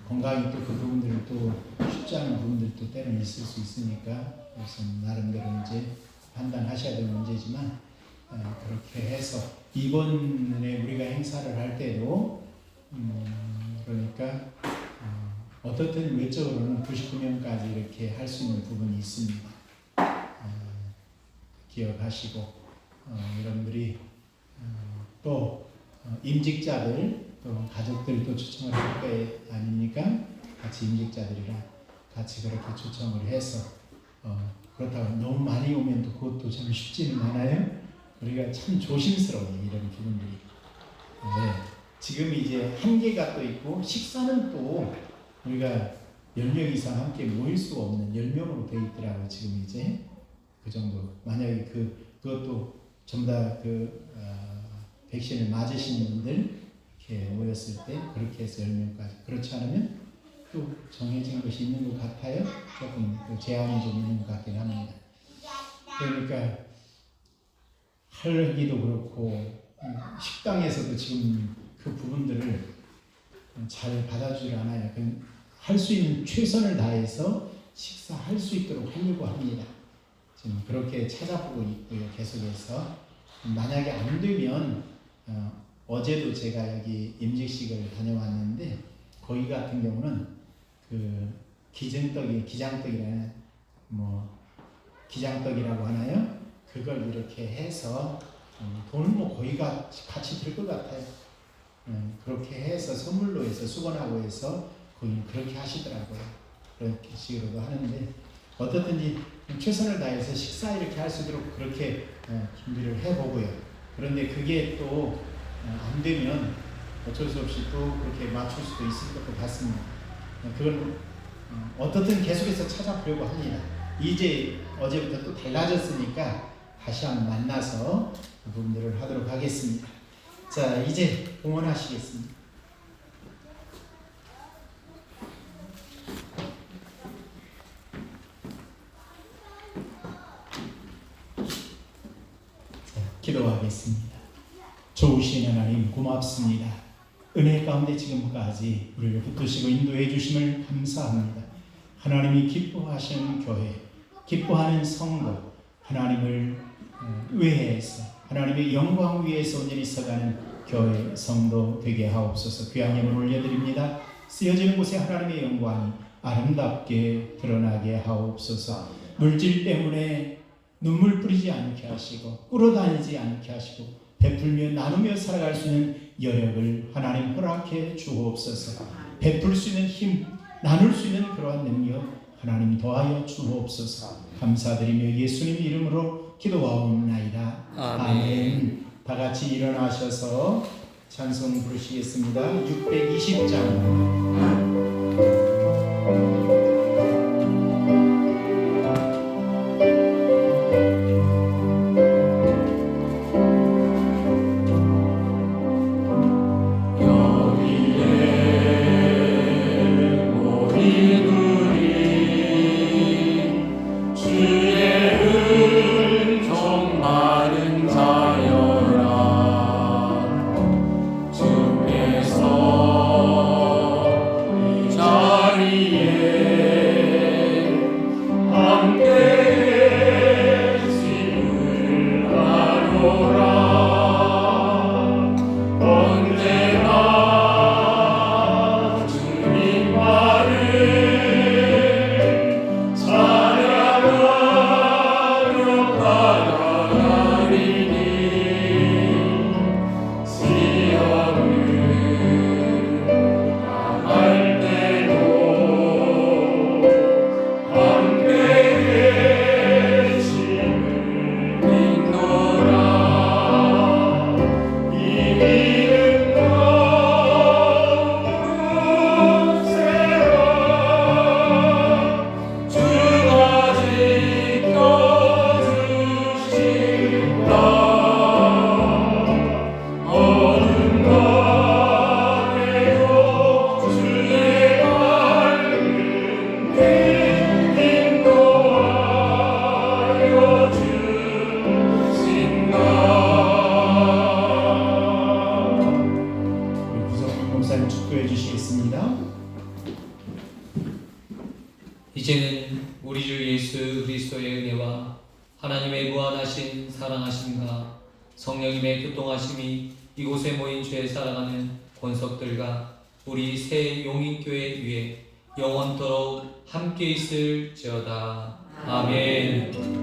건강이 또 그 부분들을 또 쉽지 않은 부분들도 때로는 있을 수 있으니까 그래서 나름대로 이제 판단하셔야 될 문제지만 그렇게 해서 이번에 우리가 행사를 할 때도 그러니까 어떻든 외적으로는 99명까지 이렇게 할 수 있는 부분이 있습니다. 기억하시고 여러분들이 또 임직자들 또 가족들도 초청을 할 거 아닙니까? 같이 임직자들이랑 같이 그렇게 초청을 해서 그렇다고 너무 많이 오면 또 그것도 참 쉽지는 않아요. 우리가 참 조심스러워요, 이런 부분들이. 네. 지금 이제 한계가 또 있고 식사는 또 우리가 10명 이상 함께 모일 수가 없는 10명으로 되어 있더라고요. 지금 이제 그 정도. 만약에 그것도 전부 다 백신을 맞으신 분들 이렇게 모였을 때 그렇게 해서 10명까지. 그렇지 않으면 또 정해진 것이 있는 것 같아요. 조금 제한이 좀 있는 것 같긴 합니다. 그러니까 하기도 그렇고 식당에서도 지금 그 부분들을 잘 받아주질 않아요. 할 수 있는 최선을 다해서 식사할 수 있도록 하려고 합니다. 지금 그렇게 찾아보고 있고요. 계속해서 만약에 안 되면 어제도 제가 여기 임직식을 다녀왔는데 거기 같은 경우는 그 기장떡이라는 기장떡이라고 하나요? 그걸 이렇게 해서 돈은 뭐 거기가 같이 들 것 같아요. 그렇게 해서 선물로 해서 수건하고 해서 거기는 그렇게 하시더라고요. 그렇게 식으로도 하는데 어떻든지 최선을 다해서 식사 이렇게 할 수 있도록 그렇게 준비를 해보고요. 그런데 그게 또 안 되면 어쩔 수 없이 또 그렇게 맞출 수도 있을 것 같습니다. 그건 어떻든 계속해서 찾아보려고 합니다. 이제 어제부터 또 달라졌으니까 다시 한번 만나서 그 부분들을 하도록 하겠습니다. 자, 이제 봉헌하시겠습니다. 자, 기도하겠습니다. 좋으신 하나님 고맙습니다. 은혜 가운데 지금까지 우리를 붙드시고 인도해 주심을 감사합니다. 하나님이 기뻐하시는 교회, 기뻐하는 성도, 하나님을 위해서 하나님의 영광 위에서 온전히 서가는 교회 성도 되게 하옵소서. 귀한 예물 올려드립니다. 쓰여지는 곳에 하나님의 영광이 아름답게 드러나게 하옵소서. 물질 때문에 눈물 뿌리지 않게 하시고 꿇어다니지 않게 하시고 베풀며 나누며 살아갈 수 있는 여력을 하나님 허락해 주옵소서. 베풀 수 있는 힘, 나눌 수 있는 그러한 능력 하나님 더하여 주옵소서. 감사드리며 예수님 이름으로 기도하옵나이다. 아멘. 다 같이 일어나셔서 찬송 부르시겠습니다. 620장. 주께서 자리에 주시겠습니다. 이제는 우리 주 예수 그리스도의 은혜와 하나님의 무한하신 사랑하심과 성령님의 교통하심이 이곳에 모인 죄 살아가는 권속들과 우리 새 용인교회 위에 영원토록 함께 있을지어다. 아멘.